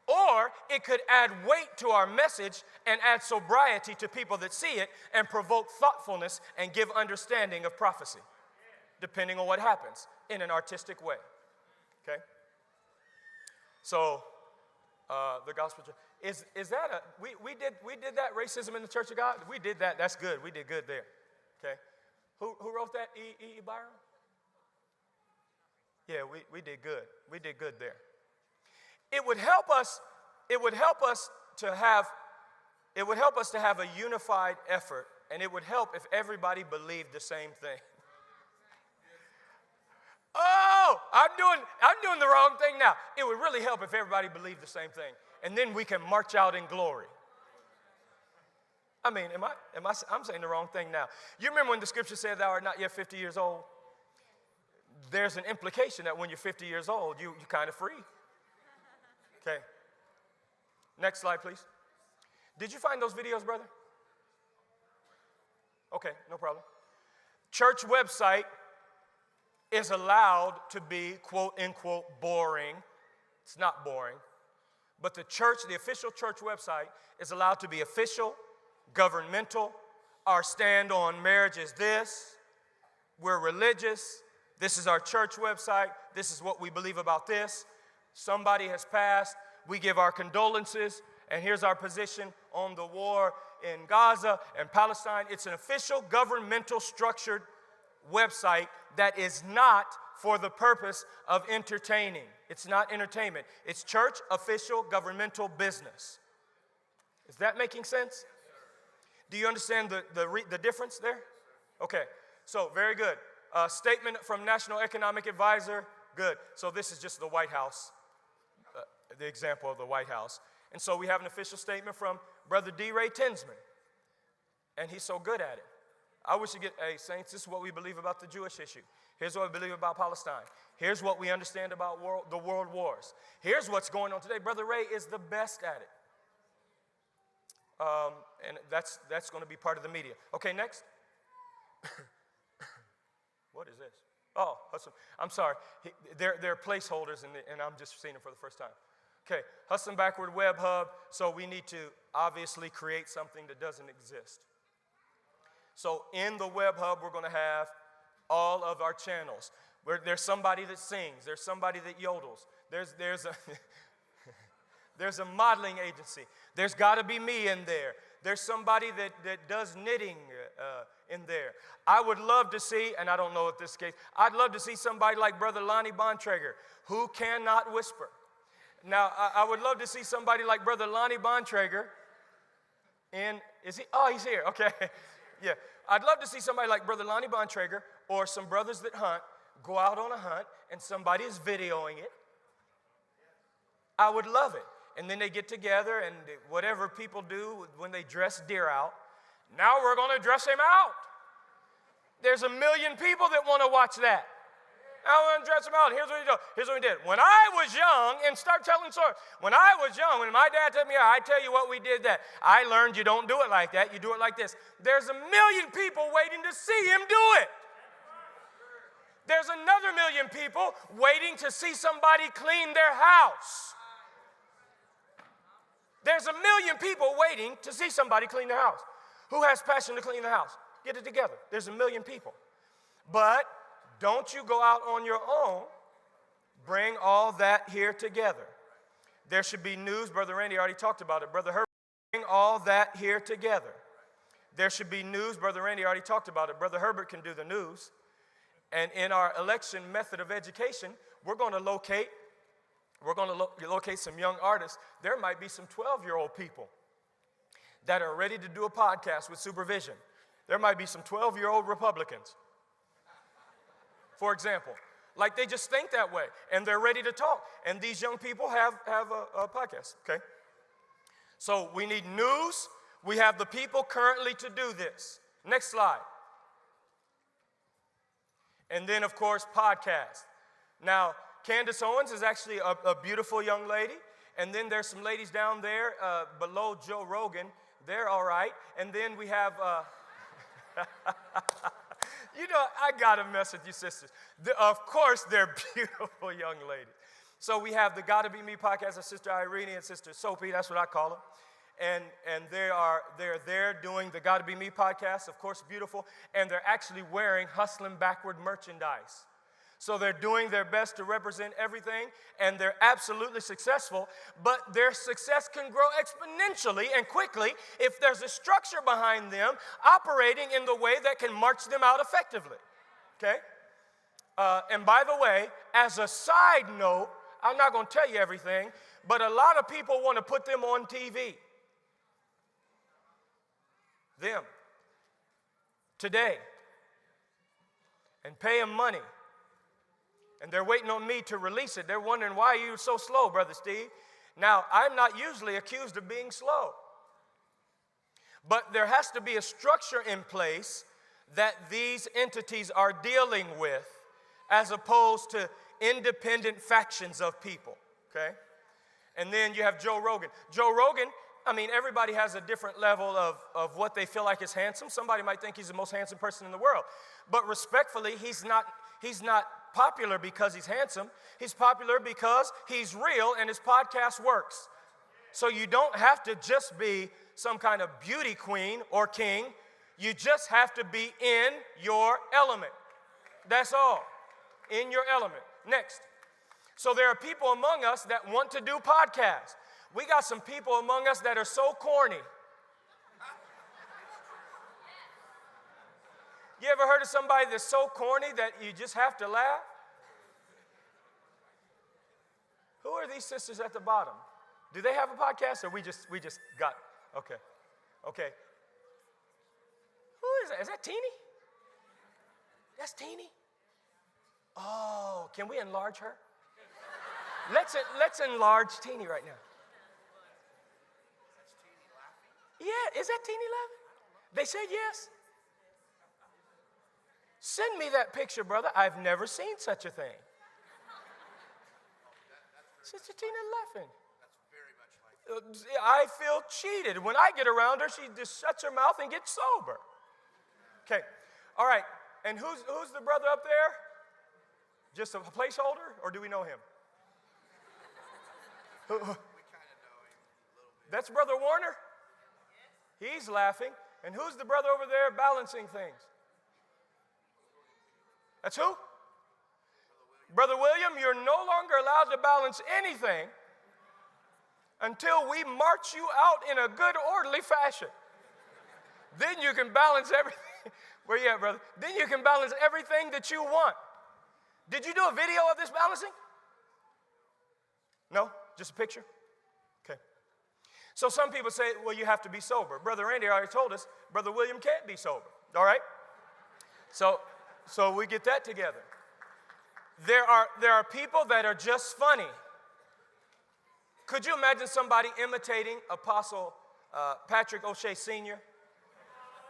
Or it could add weight to our message and add sobriety to people that see it and provoke thoughtfulness and give understanding of prophecy, depending on what happens in an artistic way. Okay? So, the gospel, is that a, we did that, racism in the Church of God? We did that, that's good, we did good there. Okay? Who wrote that, E. Byron? Yeah, we did good. We did good there. It would help us to have a unified effort, and it would help if everybody believed the same thing. Oh, I'm doing the wrong thing now. It would really help if everybody believed the same thing, and then we can march out in glory. I mean, I'm saying the wrong thing now. You remember when the scripture said thou art not yet 50 years old? There's an implication that when you're 50 years old, you're kind of free. Okay. Next slide, please. Did you find those videos, brother? Okay, no problem. Church website is allowed to be, quote, unquote, boring. It's not boring. But the official church website is allowed to be official, governmental. Our stand on marriage is this. We're religious. This is our church website. This is what we believe about this. Somebody has passed. We give our condolences. And here's our position on the war in Gaza and Palestine. It's an official, governmental, structured website that is not for the purpose of entertaining. It's not entertainment. It's church, official, governmental business. Is that making sense? Do you understand the difference there? Okay, so very good. Statement from National Economic Advisor, good. So this is just the White House, the example of the White House. And so we have an official statement from Brother D. Ray Tinsman, and he's so good at it. I wish you get, hey, saints, this is what we believe about the Jewish issue. Here's what we believe about Palestine. Here's what we understand about the world wars. Here's what's going on today. Brother Ray is the best at it. And that's going to be part of the media. Okay, next. What is this? Oh, Hudson. I'm sorry. They're placeholders, and I'm just seeing them for the first time. Okay, Hudson Backward Web Hub. So we need to obviously create something that doesn't exist. So in the Web Hub, we're going to have all of our channels. There's somebody that sings. There's somebody that yodels. There's a modeling agency. There's got to be me in there. There's somebody that does knitting in there. I would love to see, and I don't know if this is the case, I'd love to see somebody like Brother Lonnie Bontrager, who cannot whisper. Now, I would love to see somebody like Brother Lonnie Bontrager is he? Oh, he's here, okay. Yeah, I'd love to see somebody like Brother Lonnie Bontrager or some brothers that hunt go out on a hunt and somebody is videoing it. I would love it. And then they get together and whatever people do when they dress deer out, now we're going to dress him out. There's 1 million people that want to watch that. Now we're going to dress him out. Here's what he did. When I was young, and start telling stories. When I was young, when my dad took me out, I tell you what we did that. I learned you don't do it like that. You do it like this. There's 1 million people waiting to see him do it. There's another 1 million people waiting to see somebody clean their house. There's 1 million people waiting to see somebody clean their house. Who has passion to clean the house? Get it together. There's 1 million people. But don't you go out on your own. Bring all that here together. There should be news. Brother Randy already talked about it. Brother Herbert, bring all that here together. There should be news. Brother Randy already talked about it. Brother Herbert can do the news. And in our election method of education, we're going to locate some young artists. There might be some 12-year-old people that are ready to do a podcast with supervision. There might be some 12-year-old Republicans, for example. Like they just think that way, and they're ready to talk. And these young people have a podcast, okay? So we need news. We have the people currently to do this. Next slide. And then, of course, podcast. Now, Candace Owens is actually a beautiful young lady. And then there's some ladies down there below Joe Rogan. They're all right. And then we have, you know, I got to mess with you sisters. Of course, they're beautiful young ladies. So we have the Gotta Be Me podcast of Sister Irene and Sister Sophie. That's what I call them. And they're there doing the Gotta Be Me podcast, of course, beautiful, and they're actually wearing Hustling Backward merchandise. So they're doing their best to represent everything, and they're absolutely successful, but their success can grow exponentially and quickly if there's a structure behind them operating in the way that can march them out effectively, okay? And by the way, as a side note, I'm not going to tell you everything, but a lot of people want to put them on TV. Them. Today. And pay them money. And they're waiting on me to release it. They're wondering, why are you so slow, Brother Steve? Now, I'm not usually accused of being slow. But there has to be a structure in place that these entities are dealing with as opposed to independent factions of people, okay? And then you have Joe Rogan. Joe Rogan, I mean, everybody has a different level of what they feel like is handsome. Somebody might think he's the most handsome person in the world. But respectfully, he's not popular because he's handsome. He's popular because he's real and his podcast works. So you don't have to just be some kind of beauty queen or king. You just have to be in your element. That's all. In your element. Next. So there are people among us that want to do podcasts. We got some people among us that are so corny. You ever heard of somebody that's so corny that you just have to laugh? Who are these sisters at the bottom? Do they have a podcast or we just got, okay. Who is that? Is that Teeny? That's Teeny? Oh, can we enlarge her? Let's enlarge Teeny right now. Yeah, is that Teeny laughing? They said yes. Send me that picture, brother. I've never seen such a thing. Sister Tina laughing. That's very much like I feel cheated. When I get around her, she just shuts her mouth and gets sober. Okay, all right. And who's the brother up there? Just a placeholder, or do we know him? we kind of know him a little bit. That's Brother Warner. He's laughing. And who's the brother over there balancing things? That's who? Brother William, you're no longer allowed to balance anything until we march you out in a good, orderly fashion. Then you can balance everything. Where you at, brother? Then you can balance everything that you want. Did you do a video of this balancing? No? Just a picture? Okay. So some people say, well, you have to be sober. Brother Randy already told us, Brother William can't be sober. All right? So we get that together. There are people that are just funny. Could you imagine somebody imitating Apostle Patrick O'Shea Sr.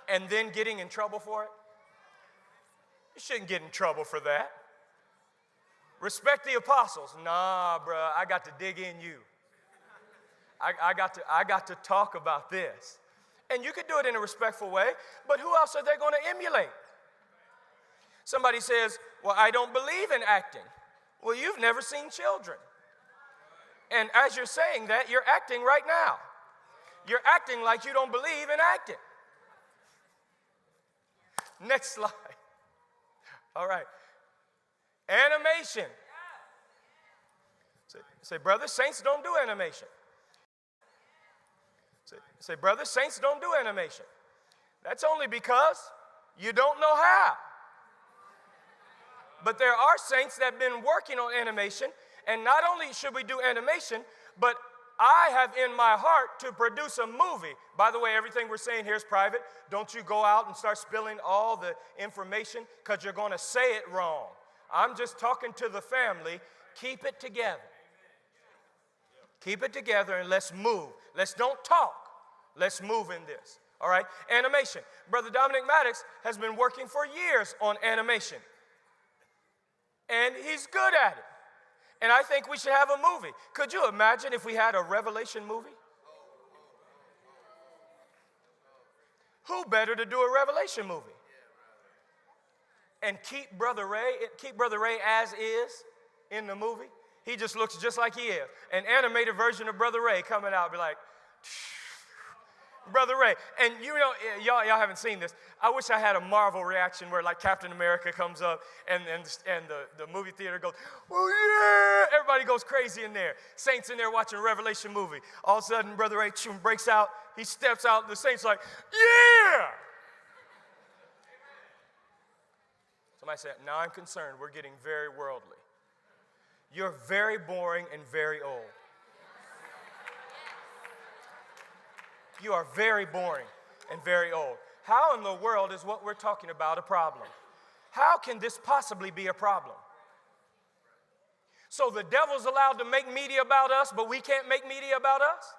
and then getting in trouble for it? You shouldn't get in trouble for that. Respect the apostles. Nah, bruh, I got to dig in you. I got to talk about this. And you could do it in a respectful way, but who else are they going to emulate? Somebody says, well, I don't believe in acting. Well, you've never seen children. And as you're saying that, you're acting right now. You're acting like you don't believe in acting. Next slide. All right. Animation. Say, brother, saints don't do animation. Say, brother, saints don't do animation. That's only because you don't know how. But there are saints that have been working on animation, and not only should we do animation, but I have in my heart to produce a movie. By the way, everything we're saying here is private. Don't you go out and start spilling all the information because you're going to say it wrong. I'm just talking to the family. Keep it together. Keep it together and let's move. Let's don't talk. Let's move in this. All right? Animation. Brother Dominic Maddox has been working for years on animation. And he's good at it. And I think we should have a movie. Could you imagine if we had a Revelation movie? Who better to do a Revelation movie? And keep Brother Ray as is in the movie. He just looks just like he is. An animated version of Brother Ray coming out, be like, Brother Ray. And you know, y'all haven't seen this. I wish I had a Marvel reaction where like Captain America comes up and the movie theater goes, oh yeah! Everybody goes crazy in there. Saints in there watching a Revelation movie. All of a sudden, Brother Ray breaks out. He steps out. The Saints like, yeah! Somebody said, now I'm concerned. We're getting very worldly. You're very boring and very old. You are very boring and very old. How in the world is what we're talking about a problem? How can this possibly be a problem? So the devil's allowed to make media about us, but we can't make media about us?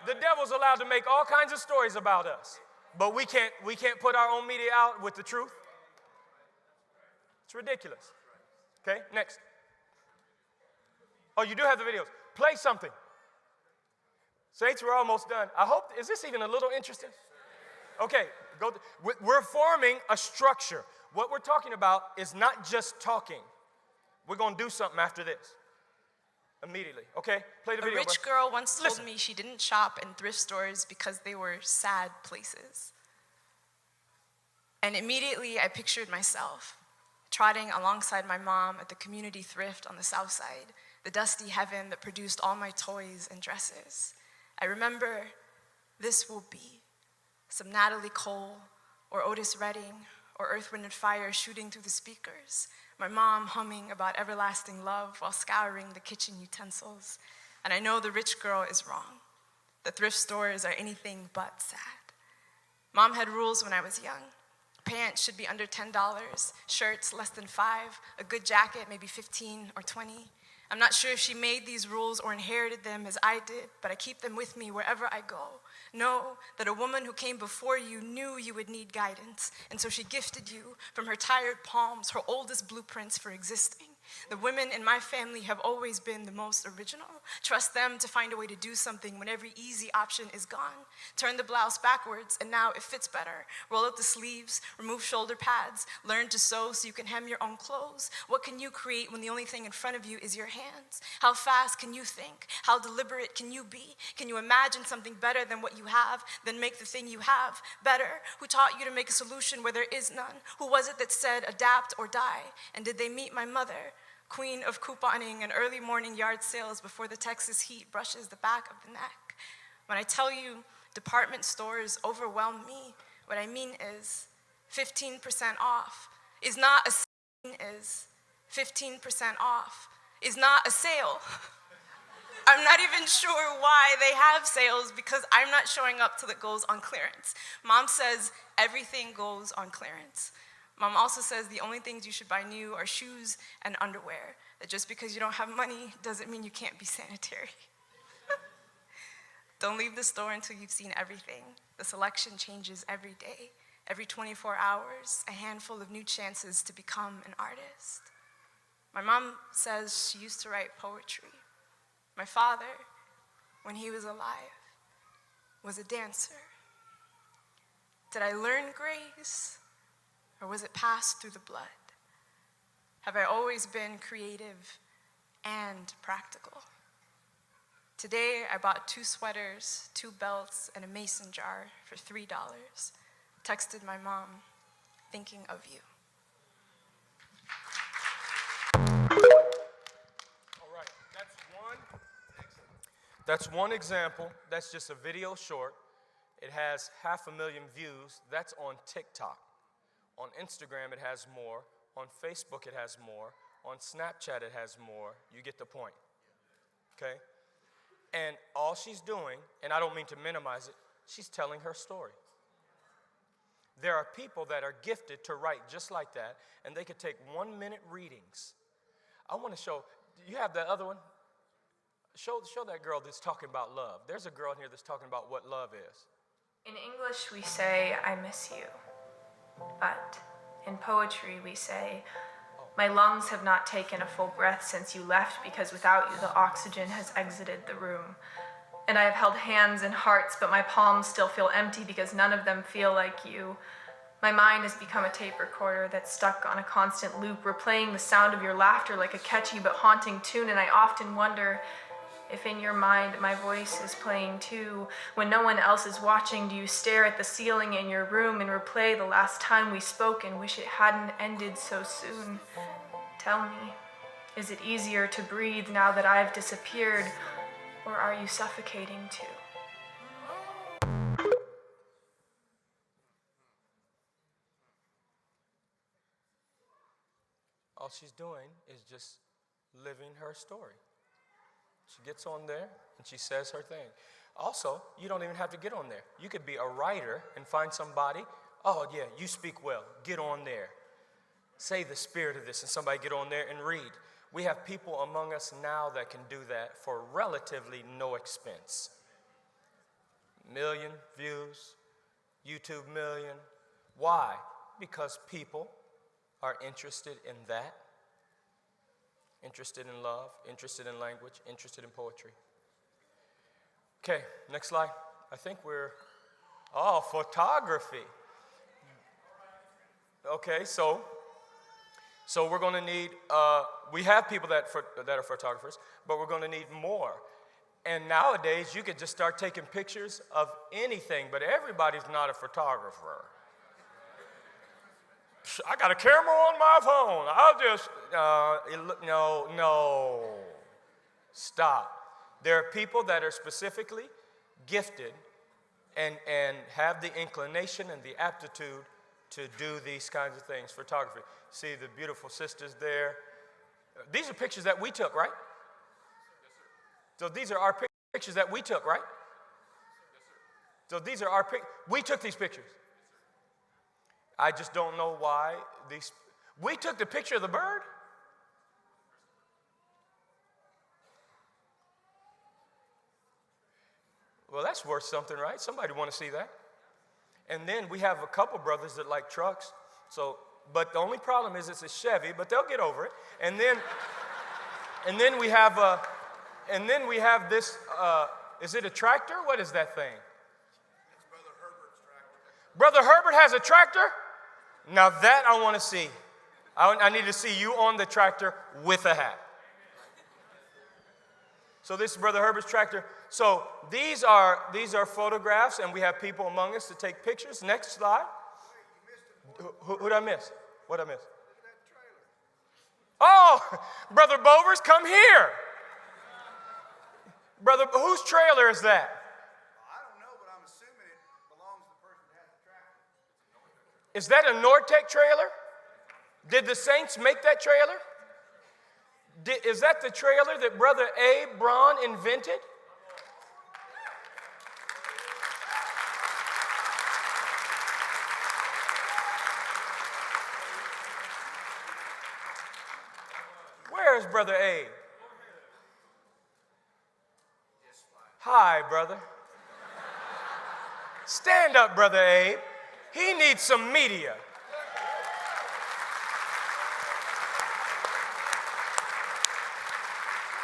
The devil's allowed to make all kinds of stories about us, but we can't put our own media out with the truth? It's ridiculous. Okay, next. Oh, you do have the videos. Play something. Saints, we're almost done. I hope, is this even a little interesting? Okay, we're forming a structure. What we're talking about is not just talking. We're going to do something after this. Immediately, okay? Play the video. A rich girl once told me she didn't shop in thrift stores because they were sad places. And immediately I pictured myself trotting alongside my mom at the community thrift on the south side, the dusty heaven that produced all my toys and dresses. I remember this will be some Natalie Cole or Otis Redding or Earth, Wind, and Fire shooting through the speakers, my mom humming about everlasting love while scouring the kitchen utensils. And I know the rich girl is wrong. The thrift stores are anything but sad. Mom had rules when I was young. Pants should be under $10, shirts less than $5, a good jacket maybe 15 or 20. I'm not sure if she made these rules or inherited them as I did, but I keep them with me wherever I go. Know that a woman who came before you knew you would need guidance, and so she gifted you from her tired palms her oldest blueprints for existing. The women in my family have always been the most original. Trust them to find a way to do something when every easy option is gone. Turn the blouse backwards, and now it fits better. Roll up the sleeves, remove shoulder pads, learn to sew so you can hem your own clothes. What can you create when the only thing in front of you is your hands? How fast can you think? How deliberate can you be? Can you imagine something better than what you have, then make the thing you have better? Who taught you to make a solution where there is none? Who was it that said adapt or die? And did they meet my mother? Queen of couponing and early morning yard sales before the Texas heat brushes the back of the neck. When I tell you department stores overwhelm me, what I mean is 15% off is not a sale. Is 15% off is not a sale. I'm not even sure why they have sales because I'm not showing up till it goes on clearance. Mom says everything goes on clearance. Mom also says the only things you should buy new are shoes and underwear. That just because you don't have money doesn't mean you can't be sanitary. Don't leave the store until you've seen everything. The selection changes every day. Every 24 hours, a handful of new chances to become an artist. My mom says she used to write poetry. My father, when he was alive, was a dancer. Did I learn grace? Or was it passed through the blood? Have I always been creative and practical? Today, I bought 2 sweaters, 2 belts, and a mason jar for $3. Texted my mom, thinking of you. All right, that's one example. That's just a video short. It has 500,000 views. That's on TikTok. On Instagram, it has more. On Facebook, it has more. On Snapchat, it has more. You get the point, okay? And all she's doing, and I don't mean to minimize it, she's telling her story. There are people that are gifted to write just like that, and they could take 1-minute readings. I want to show, you have that other one? Show that girl that's talking about love. There's a girl in here that's talking about what love is. In English, we say, I miss you. But in poetry, we say, my lungs have not taken a full breath since you left because without you, the oxygen has exited the room. And I have held hands and hearts, but my palms still feel empty because none of them feel like you. My mind has become a tape recorder that's stuck on a constant loop, replaying the sound of your laughter like a catchy but haunting tune, and I often wonder if in your mind my voice is playing too. When no one else is watching, do you stare at the ceiling in your room and replay the last time we spoke and wish it hadn't ended so soon? Tell me, is it easier to breathe now that I've disappeared, or are you suffocating too? All she's doing is just living her story. She gets on there and she says her thing. Also, you don't even have to get on there. You could be a writer and find somebody, oh yeah, you speak well, get on there. Say the spirit of this and somebody get on there and read. We have people among us now that can do that for relatively no expense. 1 million views, YouTube million. Why? Because people are interested in that. Interested in love, interested in language, interested in poetry. Okay, next slide. I think photography. Okay, so we're going to need, we have people that are photographers, but we're going to need more. And nowadays, you could just start taking pictures of anything, but everybody's not a photographer. I got a camera on my phone. I'll just, no. Stop. There are people that are specifically gifted and have the inclination and the aptitude to do these kinds of things, photography. See the beautiful sisters there. These are pictures that we took, right? So these are our pictures that we took, right? So these are our pictures. We took these pictures. I just don't know why these. We took the picture of the bird. Well, that's worth something, right? Somebody want to see that. And then we have a couple brothers that like trucks. So, but the only problem is it's a Chevy, but they'll get over it. And then we have this. Is it a tractor? What is that thing? It's Brother Herbert's tractor. Brother Herbert has a tractor? Now that I want to see. I need to see you on the tractor with a hat. So this is Brother Herbert's tractor. So these are photographs, and we have people among us to take pictures. Next slide. Who did I miss? What did I miss? Oh, Brother Bovers, come here. Brother, whose trailer is that? I don't know, but I'm assuming it belongs to the person that has the tractor. Is that a Nortec trailer? Did the Saints make that trailer? Is that the trailer that Brother Abe Braun invented? Where is Brother Abe? Hi, brother. Stand up, Brother Abe. He needs some media.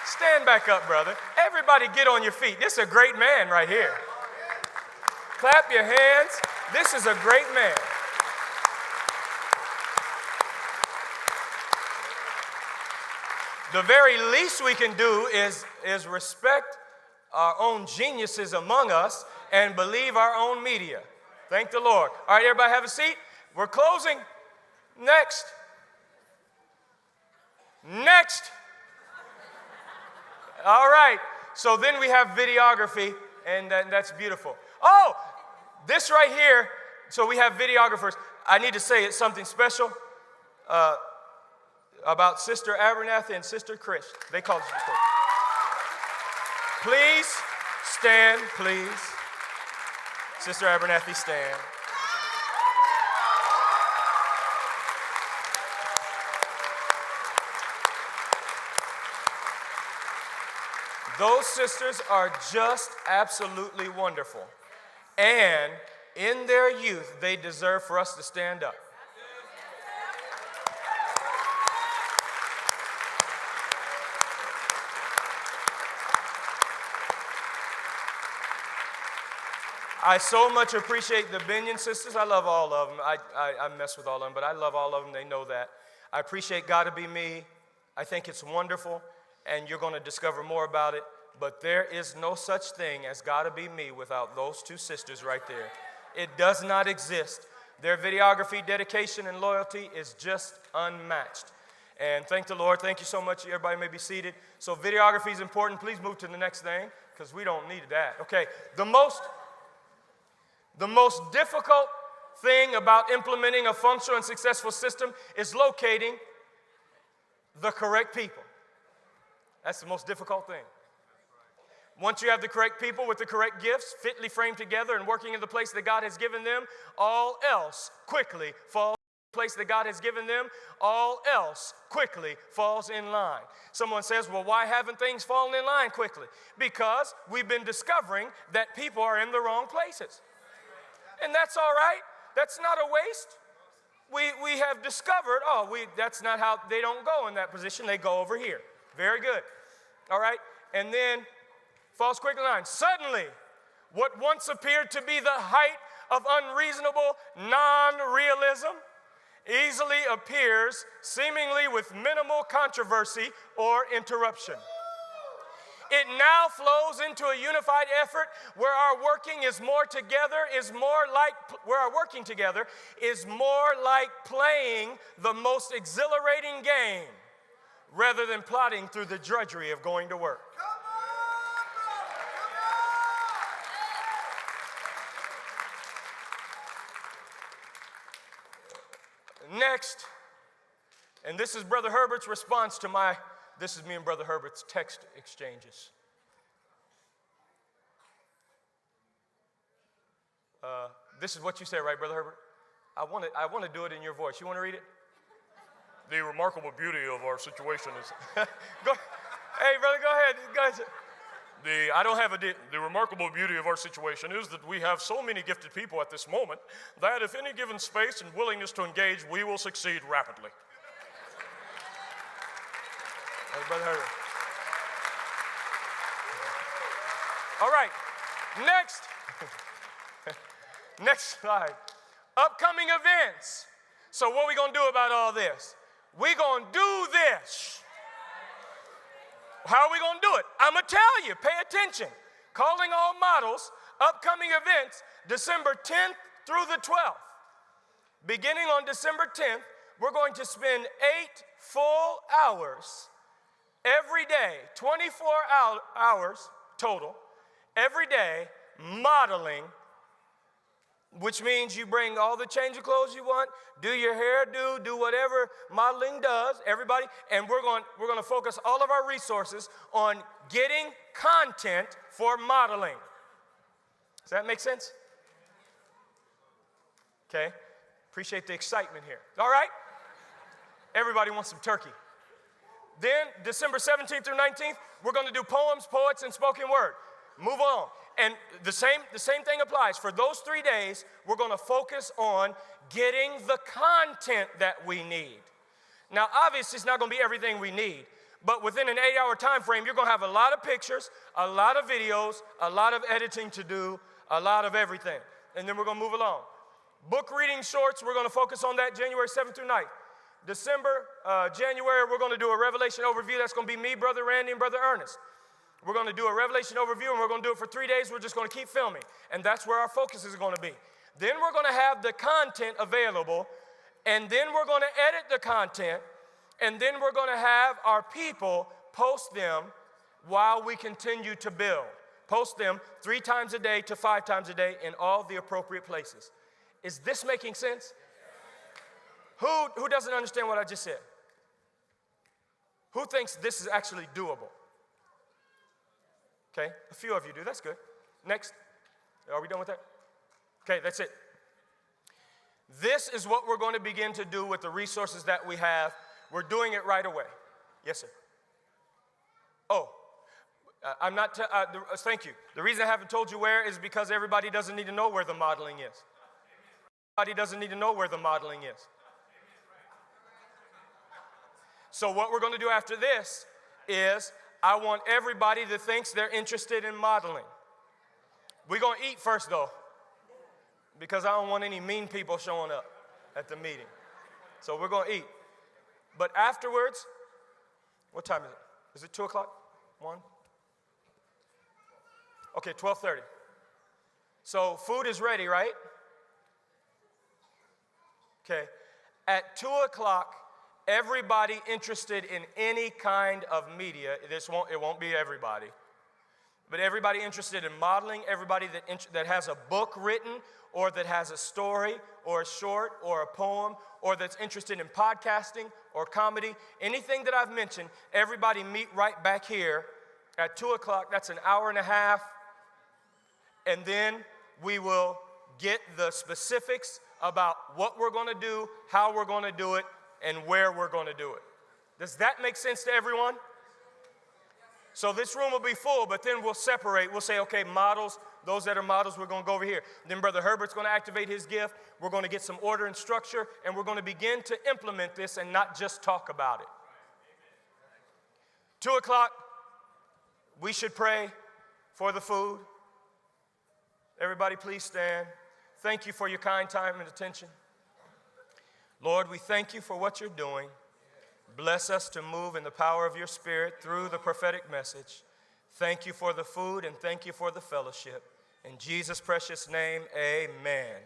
Stand back up, brother. Everybody get on your feet. This is a great man right here. Clap your hands. This is a great man. The very least we can do is respect our own geniuses among us and believe our own media. Thank the Lord. All right, everybody have a seat. We're closing. Next. All right. So then we have videography, and that's beautiful. Oh, this right here. So we have videographers. I need to say it's something special about Sister Abernathy and Sister Chris. They call it Sister Chris. Please stand, please. Sister Abernathy, stand. Those sisters are just absolutely wonderful. And in their youth, they deserve for us to stand up. I so much appreciate the Binion sisters. I love all of them. I mess with all of them, but I love all of them. They know that. I appreciate God to Be Me. I think it's wonderful, and you're going to discover more about it. But there is no such thing as God to Be Me without those two sisters right there. It does not exist. Their videography, dedication, and loyalty is just unmatched. And thank the Lord. Thank you so much. Everybody may be seated. So videography is important. Please move to the next thing because we don't need that. Okay, the most difficult thing about implementing a functional and successful system is locating the correct people. That's the most difficult thing. Once you have the correct people with the correct gifts, fitly framed together and working in the place that God has given them, all else quickly falls in the place that God has given them, all else quickly falls in line. Someone says, well, why haven't things fallen in line quickly? Because we've been discovering that people are in the wrong places. And that's all right. That's not a waste. We have discovered, that's not how, they don't go in that position. They go over here. Very good. All right. And then falls quickly in line. Suddenly, what once appeared to be the height of unreasonable non-realism easily appears seemingly with minimal controversy or interruption. It now flows into a unified effort where our working together is more like playing the most exhilarating game rather than plodding through the drudgery of going to work. Next, and this is Brother Herbert's response to this is me and Brother Herbert's text exchanges. This is what you say, right, Brother Herbert? I want to do it in your voice. You want to read it? The remarkable beauty of our situation is... Hey, brother, go ahead. The remarkable beauty of our situation is that we have so many gifted people at this moment that if any given space and willingness to engage, we will succeed rapidly. Hey, Brother Herbert. All right, next slide. Upcoming events. So what are we going to do about all this? We're going to do this. How are we going to do it? I'm going to tell you. Pay attention. Calling All Models, upcoming events, December 10th through the 12th. Beginning on December 10th, we're going to spend 8 full hours every day, 24 hours total, every day, modeling, which means you bring all the change of clothes you want, do your hairdo, do whatever modeling does, everybody, and we're going to focus all of our resources on getting content for modeling. Does that make sense? Okay. Appreciate the excitement here. All right. Everybody wants some turkey. Then December 17th through 19th, we're going to do poems, poets, and spoken word. Move on. And the same thing applies. For those 3 days, we're going to focus on getting the content that we need. Now, obviously, it's not going to be everything we need, but within an 8-hour time frame, you're going to have a lot of pictures, a lot of videos, a lot of editing to do, a lot of everything. And then we're going to move along. Book reading shorts, we're going to focus on that January 7th through 9th. January, we're going to do a Revelation overview. That's going to be me, Brother Randy, and Brother Ernest. We're going to do a Revelation overview, and we're going to do it for 3 days. We're just going to keep filming, and that's where our focus is going to be. Then we're going to have the content available, and then we're going to edit the content, and then we're going to have our people post them while we continue to build. Post them 3 times a day to 5 times a day in all the appropriate places. Is this making sense? Who doesn't understand what I just said? Who thinks this is actually doable? Okay, a few of you do. That's good. Next. Are we done with that? Okay, that's it. This is what we're going to begin to do with the resources that we have. We're doing it right away. Yes, sir. Oh, thank you. The reason I haven't told you where is because everybody doesn't need to know where the modeling is. Everybody doesn't need to know where the modeling is. So what we're going to do after this is I want everybody that thinks they're interested in modeling. We're going to eat first, though, because I don't want any mean people showing up at the meeting. So we're going to eat. But afterwards, what time is it? Is it 2 o'clock? 1? Okay, 12:30. So food is ready, right? Okay. At 2 o'clock, everybody interested in any kind of media, it won't be everybody, but everybody interested in modeling, everybody that has a book written or that has a story or a short or a poem or that's interested in podcasting or comedy, anything that I've mentioned, everybody meet right back here at 2 o'clock. That's an hour and a half. And then we will get the specifics about what we're going to do, how we're going to do it, and where we're going to do it. Does that make sense to everyone? So this room will be full, but then we'll separate. We'll say, okay, models, those that are models, we're going to go over here. Then Brother Herbert's going to activate his gift. We're going to get some order and structure, and we're going to begin to implement this and not just talk about it. 2 o'clock, we should pray for the food. Everybody, please stand. Thank you for your kind time and attention. Lord, we thank you for what you're doing. Bless us to move in the power of your Spirit through the prophetic message. Thank you for the food and thank you for the fellowship. In Jesus' precious name, amen.